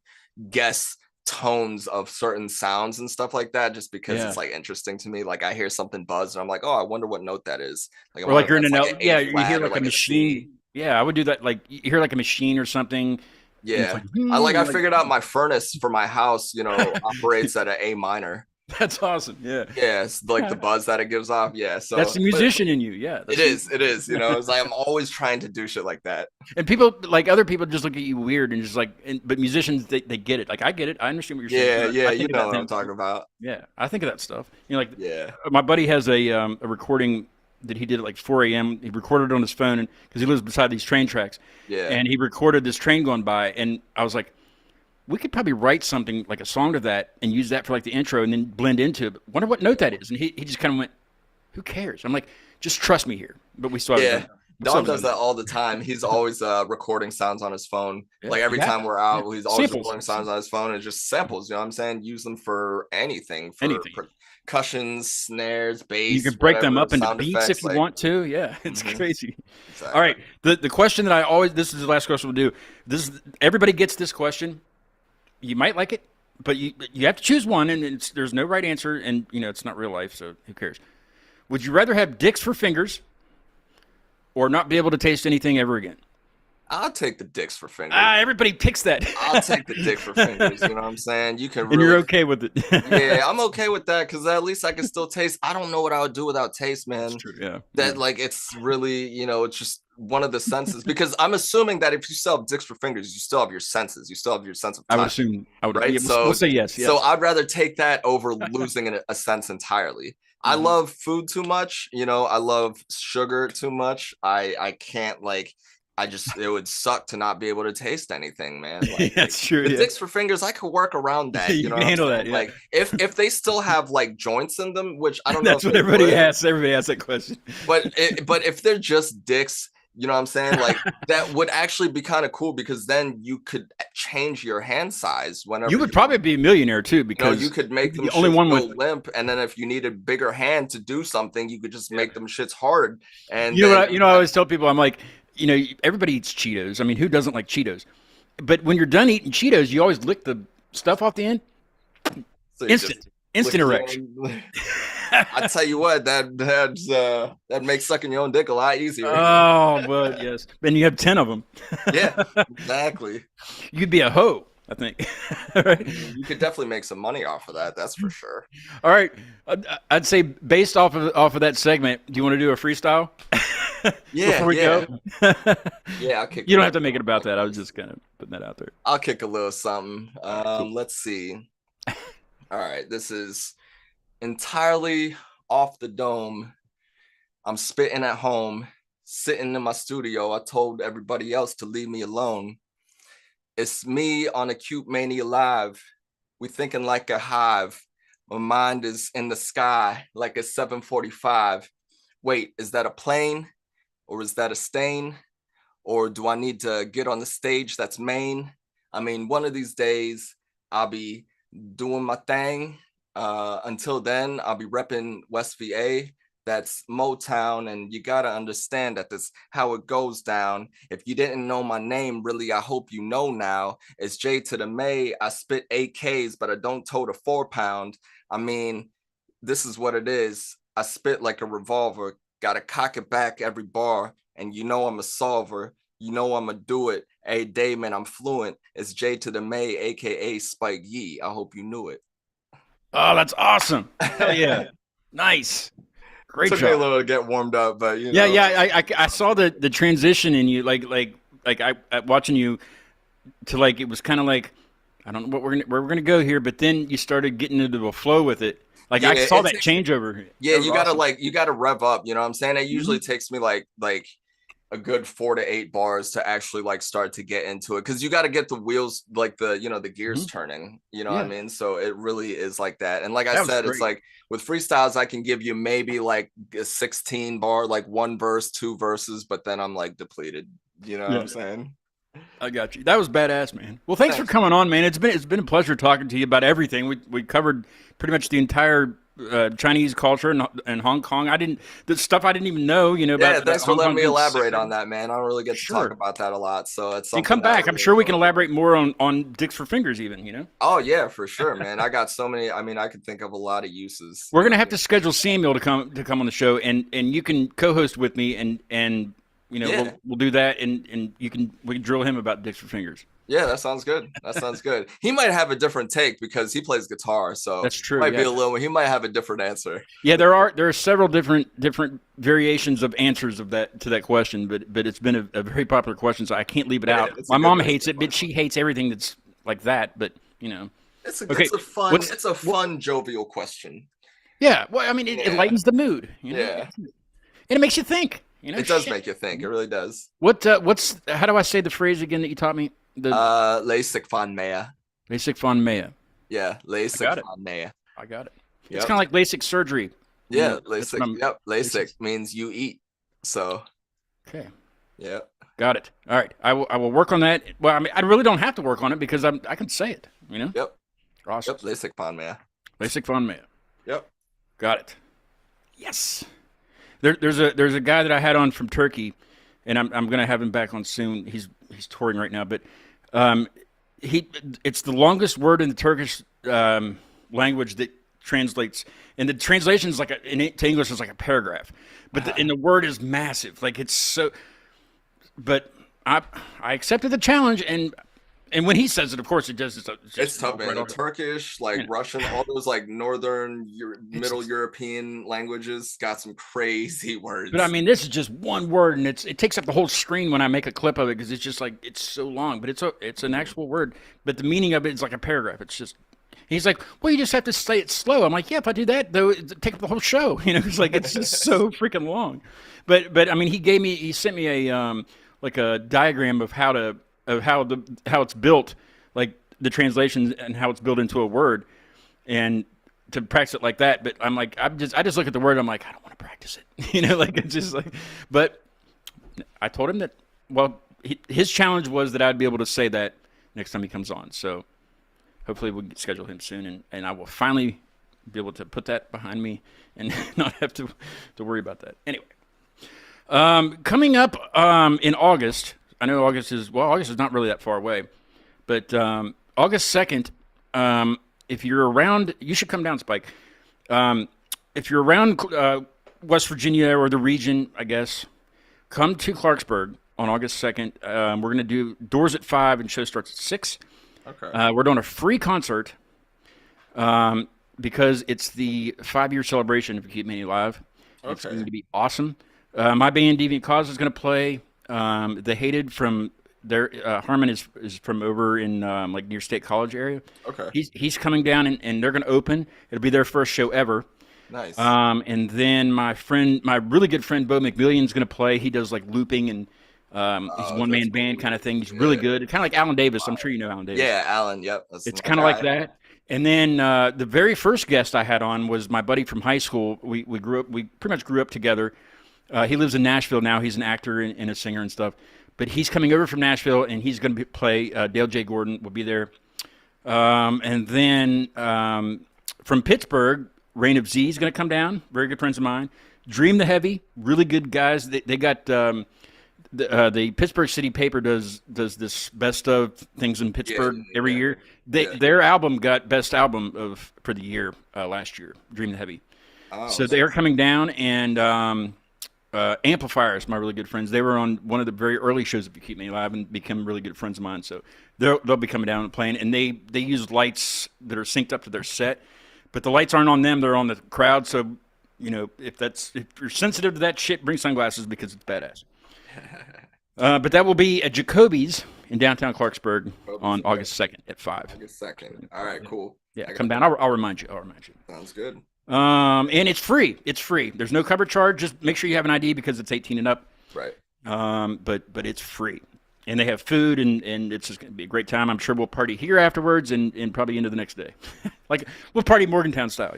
guess tones of certain sounds and stuff like that, just because it's like interesting to me. Like I hear something buzz and I'm like, oh, I wonder what note that is. Like, or like you're in a note, you hear like a machine. Yeah, I would do that. Like you hear like a machine or something. Yeah, I figured out my furnace for my house, you know, operates at an A minor. That's awesome. Yeah. Yeah, it's like the buzz that it gives off. Yeah. So that's the musician in you. Yeah. It is. You know, it's like I'm always trying to do shit like that. And people, like other people, just look at you weird and just like, but musicians, they get it. Like I get it. I understand what you're saying. Yeah. You know what I'm talking about. Yeah. I think of that stuff. You know, like my buddy has a recording that he did at like 4 a.m. He recorded it on his phone because he lives beside these train tracks. Yeah. And he recorded this train going by, and I was like, we could probably write something like a song to that and use that for like the intro and then blend into it. But wonder what note that is. And he just kind of went, who cares? I'm like, just trust me here. But we still have Don does that all the time. He's always recording sounds on his phone. Like every time we're out, he's always recording sounds on his phone and just samples. You know what I'm saying? Use them for anything. Percussions, snares, bass. You can break them up into beats if you want to. Yeah, it's crazy. Exactly. All right. The question that this is the last question we'll do. Everybody gets this question. You might like it, but you have to choose one, and there's no right answer, and you know it's not real life, so who cares? Would you rather have dicks for fingers, or not be able to taste anything ever again? I'll take the dicks for fingers. Everybody picks that. I'll take the dick for fingers. You know what I'm saying? You can. And you're okay with it. Yeah, I'm okay with that because at least I can still taste. I don't know what I would do without taste, man. That's true, yeah. Like it's really, you know, it's just one of the senses, because I'm assuming that if you still have dicks for fingers, you still have your senses. You still have your sense of touch. I would assume. Right? Yeah, we'll say yes. So I'd rather take that over losing a sense entirely. I love food too much. You know, I love sugar too much. I can't like. It would suck to not be able to taste anything, man. Like, That's true. the Yeah. dicks for fingers, I could work around that. You You know can what I'm handle saying? that, yeah. Like if they still have like joints in them, which I don't know. That's what everybody asks. Everybody asks that question. But if they're just dicks, you know what I'm saying? Like that would actually be kind of cool because then you could change your hand size whenever You would probably be a millionaire too, you know, because you could make them the only shits one go with. limp, and then if you need a bigger hand to do something, you could just make them shits hard. And You know then, what? I always tell people, I'm like, you know, everybody eats Cheetos. I mean, who doesn't like Cheetos? But when you're done eating Cheetos, you always lick the stuff off the end. so you just Instant lick erection. I tell you what, that makes sucking your own dick a lot easier. Oh, well, yes. Then you have 10 of them. Yeah, exactly. You'd be a hoe, I think. Right? You could definitely make some money off of that. That's for sure. All right. I'd say based off of that segment, do you want to do a freestyle? Yeah, Before we yeah. go? Yeah, I'll kick. You don't have to make it about that. I was just kind of putting that out there. I'll kick a little something. Cool. Let's see. All right, this is entirely off the dome. I'm spitting at home, sitting in my studio. I told everybody else to leave me alone. It's me on Acute Mania Live. We thinking like a hive. My mind is in the sky like it's 7:45. Wait, is that a plane? Or is that a stain? Or do I need to get on the stage that's main? I mean, one of these days I'll be doing my thing. Until then, I'll be repping West VA. That's Motown, and you gotta understand that this how it goes down. If you didn't know my name, really, I hope you know now. It's J to the May. I spit AKs, but I don't tote a 4-pound. I mean, this is what it is. I spit like a revolver. Gotta cock it back every bar, and you know I'm a solver. You know I'ma do it. Hey, day, man, I'm fluent. It's J to the May, aka Spike Yee. I hope you knew it. Oh, that's awesome. Hell yeah. Nice. Great Took me a job. little to get warmed up, but you know. Yeah. I saw the transition in you, like I watching you to like it was kind of like I don't know where we're gonna go here, but then you started getting into a flow with it. Like Yeah, I saw that takes- changeover. Yeah, That was you gotta awesome. you gotta rev up. You know what I'm saying? It usually takes me like a good 4 to 8 bars to actually like start to get into it because you got to get the wheels like the the gears turning. You know what I mean? So it really is like that. And like I That was said, it's great. like with freestyles, I can give you maybe like a 16 bar, like 1 verse, 2 verses, but then I'm like depleted. You know what I'm saying? I got you. That was badass, man. Well, thanks for Thanks. coming on, man. It's been a pleasure talking to you about everything. We covered pretty much the entire Chinese culture and Hong Kong. The stuff I didn't even know. You know about. Yeah, thanks for Hong letting Kong me being elaborate separate. on that, man. I don't really get to Sure. talk about that a lot, so it's And something come that I back. I'm really sure we can enjoy. elaborate more on dicks for fingers, even. You know. Oh yeah, for sure, man. I got so many. I mean, I could think of a lot of uses. We're gonna have to schedule Samuel to come on the show, and you can co-host with me, and you know Yeah. we'll do that, and we can drill him about dicks for fingers. Yeah, that sounds good. That sounds good. He might have a different take because he plays guitar, so That's true, Might be yeah. a little. He might have a different answer. Yeah, there are several different variations of answers of that to that question, but it's been a very popular question, so I can't leave it Yeah, out. it's a My good mom one. hates it, but she hates everything that's like that. But you know, It's a, Okay, it's a fun. what's- It's a fun, jovial question. yeah. Well, I mean, it Yeah. lightens the mood. You know? Yeah, and it makes you think. You know, it does Shit. make you think. It really does. What's how do I say the phrase again that you taught me? The Lasik van Maya. basic von Maya. Yeah, got Lasik it. van Maya. I got it. Yep. It's kind of like LASIK surgery. You Yeah, know, that's what Lasik. I'm- Yep, Lasik means you eat. So Okay. yeah. Got it. All right. I will work on that. Well, I mean, I really don't have to work on it because I can say it. You know. Yep. Awesome. Yep. Lasik van Maya. Basic von Maya. Yep. Got it. Yes. There's a guy that I had on from Turkey, and I'm gonna have him back on soon. He's touring right now, but it's the longest word in the Turkish language that translates, and the translation is to English is like a paragraph, but and the word is massive. Like it's so. But I accepted the challenge, and when he says it, of course, it does. It's tough, man. right The off. Turkish, like Yeah. Russian, all those like Middle European languages got some crazy words. But I mean, this is just one word, and it takes up the whole screen when I make a clip of it because it's just like it's so long. But it's an actual word. But the meaning of it is like a paragraph. It's just He's like, well, you just have to say it slow. I'm like, yeah, if I do that, though, it'd take up the whole show. It's like it's just so freaking long. But I mean, he sent me a like a diagram of how it's built, like the translations and how it's built into a word, and to practice it like that. But I'm like, I just look at the word. I'm like, I don't want to practice it. Like it's just like. But I told him that. Well, his challenge was that I'd be able to say that next time he comes on. So hopefully we'll schedule him soon, and I will finally be able to put that behind me and not have to worry about that. Anyway, coming up in August, I know August is not really that far away, but August 2nd, if you're around, you should come down, Spike. If you're around West Virginia or the region, I guess, come to Clarksburg on August 2nd. We're going to do doors at 5 and show starts at 6. Okay. We're doing a free concert because it's the 5-year celebration of Keep Me Alive. It's Okay. going to be awesome. My band Deviant Cause is going to play. The Hated from their Harmon is from over in like near State College area. Okay. He's coming down and they're going to open. It'll be their first show ever. Nice. And then my really good friend Bo McMillian is going to play. He does like looping and he's one man band kind of thing. He's really good. Kind of like Alan Davis. I'm sure you know Alan Davis. Yeah, Alan. Yep. It's kind of like that. And then the very first guest I had on was my buddy from high school. We pretty much grew up together. He lives in Nashville now. He's an actor and a singer and stuff. But he's coming over from Nashville, and he's going to play. Dale J. Gordon will be there. And then from Pittsburgh, Reign of Z is going to come down. Very good friends of mine. Dream the Heavy, really good guys. They got the Pittsburgh City Paper does this best of things in Pittsburgh every year. Their album got best album for the year last year. Dream the Heavy. So they're coming down, and Amplifiers, my really good friends. They were on one of the very early shows of You Keep Me Alive and become really good friends of mine. So they'll be coming down and playing, and they use lights that are synced up to their set. But the lights aren't on them; they're on the crowd. So, if you're sensitive to that shit, bring sunglasses because it's badass. But that will be at Jacoby's in downtown Clarksburg on August 2nd at 5. August 2nd. All right, cool. Yeah, come down. I'll remind you. Sounds good. And it's free. It's free. There's no cover charge. Just make sure you have an ID because it's 18 and up. Right. But it's free. And they have food, and it's just going to be a great time. I'm sure we'll party here afterwards and probably into the next day. Like, we'll party Morgantown style,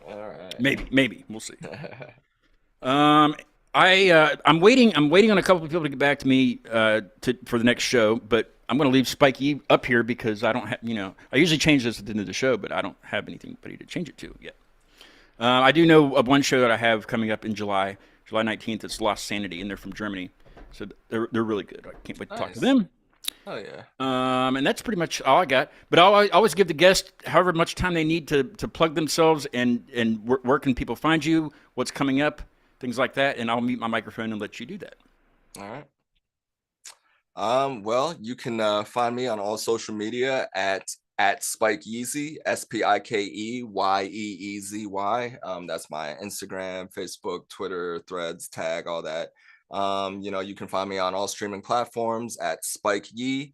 All right. Maybe. We'll see. I'm waiting on a couple of people to get back to me for the next show, but I'm going to leave Spike E up here because I don't have, I usually change this at the end of the show, but I don't have anything to change it to yet. I do know of one show that I have coming up in July 19th. It's Lost Sanity, and they're from Germany. So they're really good. I can't wait to talk to them. Oh, yeah. And that's pretty much all I got. But I always give the guest however much time they need to plug themselves and where can people find you, what's coming up, things like that, and I'll mute my microphone and let you do that. All right. Well, you can find me on all social media at Spike Yeezy, SpikeYeezy. That's my Instagram, Facebook, Twitter, Threads, Tag, all that. You can find me on all streaming platforms at Spike Yee.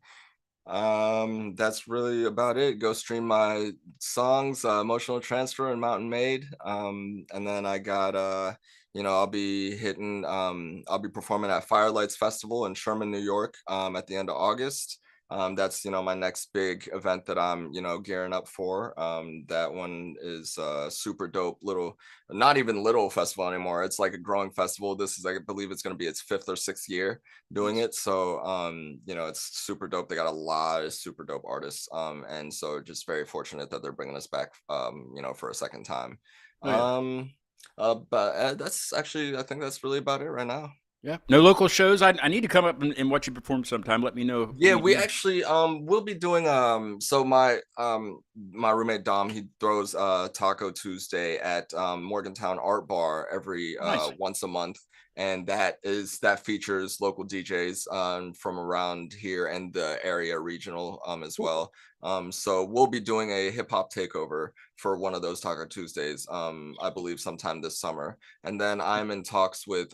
That's really about it. Go stream my songs, Emotional Transfer and Mountain Made. And then I got I'll be performing at Firelights Festival in Sherman, New York, at the end of August. That's my next big event that I'm gearing up for. That one is super dope. Not even little festival anymore. It's like a growing festival. This is, I believe it's going to be its 5th or 6th year doing it. So it's super dope. They got a lot of super dope artists, and so just very fortunate that they're bringing us back for a second time. But that's actually, I think that's really about it right now. Yeah. No local shows. I need to come up and watch you perform sometime. Let me know. Yeah, we actually we'll be doing so my roommate Dom, he throws Taco Tuesday at Morgantown Art Bar every once a month, and that features local DJs from around here and the area regional as well. So we'll be doing a hip hop takeover for one of those Taco Tuesdays, I believe sometime this summer. And then I'm in talks with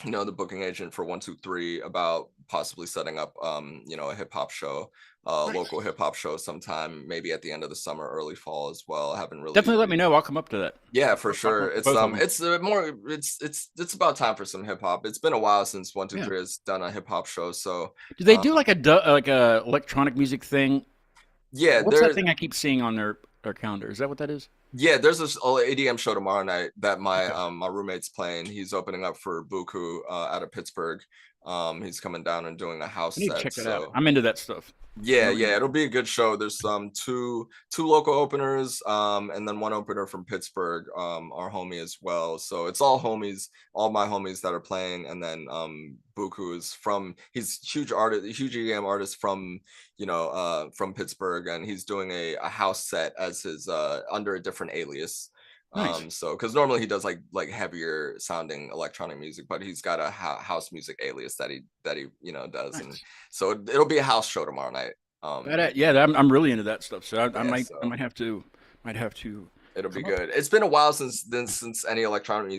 the booking agent for 123 about possibly setting up, a hip hop show, local hip hop show sometime, maybe at the end of the summer, early fall as well. I haven't really Definitely let me know. I'll come up to that. Yeah, for sure. It's it's about time for some hip hop. It's been a while since 123 has done a hip hop show. So do they do like a electronic music thing? Yeah, what's that thing I keep seeing on their calendar? Is that what that is? Yeah, there's this EDM show tomorrow night that my roommate's playing. He's opening up for Buku out of Pittsburgh. He's coming down and doing a house I need set. to check that out. I'm into that stuff. Yeah, it'll be a good show. There's two local openers, and then one opener from Pittsburgh, our homie as well. So it's all homies, all my homies that are playing, and then Buku is he's huge EDM artist from from Pittsburgh, and he's doing a house set as his under a different alias. Nice. So because normally he does like heavier sounding electronic music, but he's got a house music alias that he does. Nice. And so it'll be a house show tomorrow night. I'm really into that stuff. So I might have to. It'll be good. It's been a while since any electronic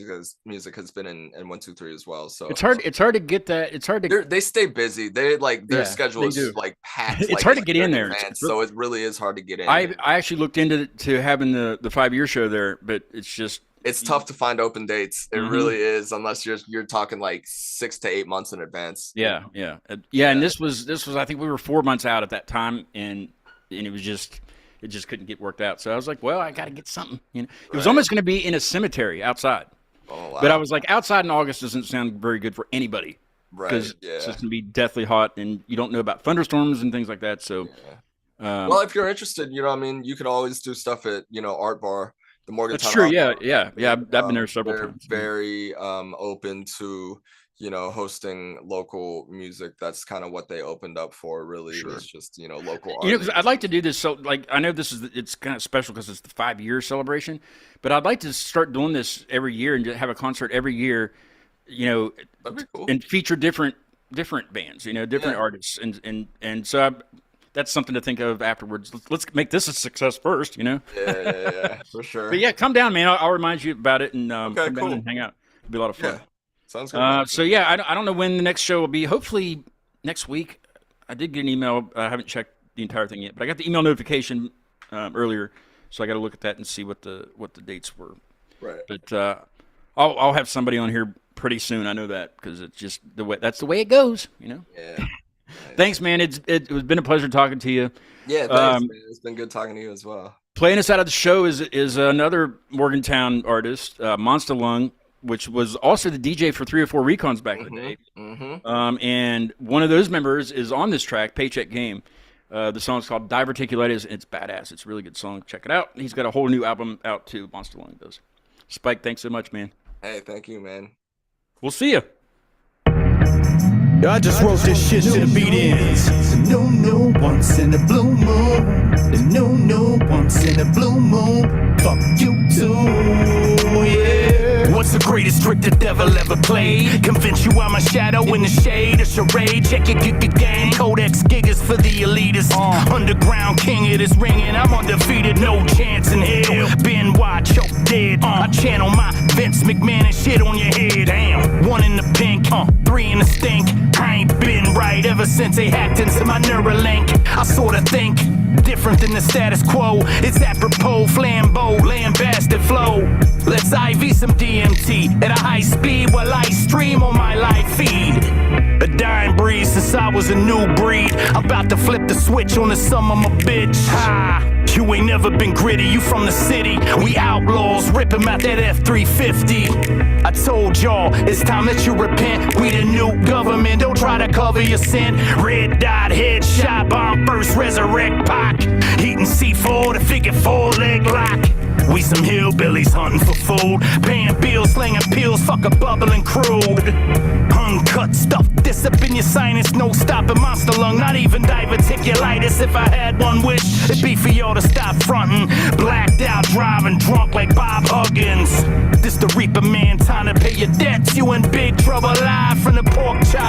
music has been in 123 as well. So it's hard to get that. It's hard to. They stay busy. They their schedule is like packed. It's hard to get in there. So it really is hard to get in. I actually looked into having the 5-year show there, but it's tough to find open dates. It really is, unless you're talking like 6 to 8 months in advance. Yeah. And this was I think we were 4 months out at that time, and it was just. It just couldn't get worked out. So I was like, well, I got to get something. It was almost going to be in a cemetery outside. Oh, wow. But I was like, outside in August doesn't sound very good for anybody. Right. Because it's just going to be deathly hot, and you don't know about thunderstorms and things like that. So, well, if you're interested, you could always do stuff at, Art Bar, the Morgantown. That's true. Yeah. I've been there several times. Very open to, hosting local music. That's kind of what they opened up for, really. Sure. It's just, local art. Because I'd like to do this. So, like, I know it's kind of special because it's the 5-year celebration, but I'd like to start doing this every year and just have a concert every year, that'd be cool. And feature different bands, different artists. And so that's something to think of afterwards. Let's make this a success first, Yeah, for sure. But yeah, come down, man. I'll remind you about it and come cool. down and hang out. It'll be a lot of fun. Yeah. Sounds good. So yeah, I don't know when the next show will be. Hopefully next week. I did get an email. I haven't checked the entire thing yet, but I got the email notification earlier, so I got to look at that and see what the dates were. Right. But I'll have somebody on here pretty soon. I know that because it's just that's the way it goes. Yeah. Thanks, man. It's been a pleasure talking to you. Yeah, thanks, man. It's been good talking to you as well. Playing us out of the show is another Morgantown artist, Monster Lung, which was also the DJ for 3 or 4 Recons back in the day. Mm-hmm. And one of those members is on this track, Paycheck Game. The song's called Diverticulitis, and it's badass. It's a really good song. Check it out. He's got a whole new album out, too, Monster Lung does. Spike, thanks so much, man. Hey, thank you, man. We'll see you. I just wrote this shit to the beat ends. No, once in a blue moon. No, once in a blue moon. Fuck you too, yeah. What's the greatest trick the devil ever played? Convince you I'm a shadow in the shade, a charade. Check your gang, Codex gigas for the elitists. Underground king of this ringing, I'm undefeated, no chance in hell. Been wide, choke dead. I channel my Vince McMahon and shit on your head. Damn, 1 in the pink, 3 in the stink. I ain't been right ever since they hacked into my Neuralink. I sorta think different than the status quo. It's apropos, flambeau, lambasted flow. Let's IV some DMT at a high speed while I stream on my live feed. A dying breed since I was a new breed. I'm about to flip the switch on the sum of my bitch. Ha! You ain't never been gritty, you from the city. We outlaws, rip him out that F-350. I told y'all, it's time that you repent. We the new government, don't try to cover your sin. Red dot, headshot, bomb first, resurrect Pac. Eating C4, the figure 4 leg lock. We some hillbillies hunting for food. Paying bills, slinging pills, fuck a bubbling crude. Uncut stuff, this up in your sinus, no stopping Monster Lung, not even diverticulitis. If I had one wish, it'd be for y'all to stop fronting. Blacked out, driving drunk like Bob Huggins. This the Reaper man, time to pay your debts. You in big trouble, live from the pork chop.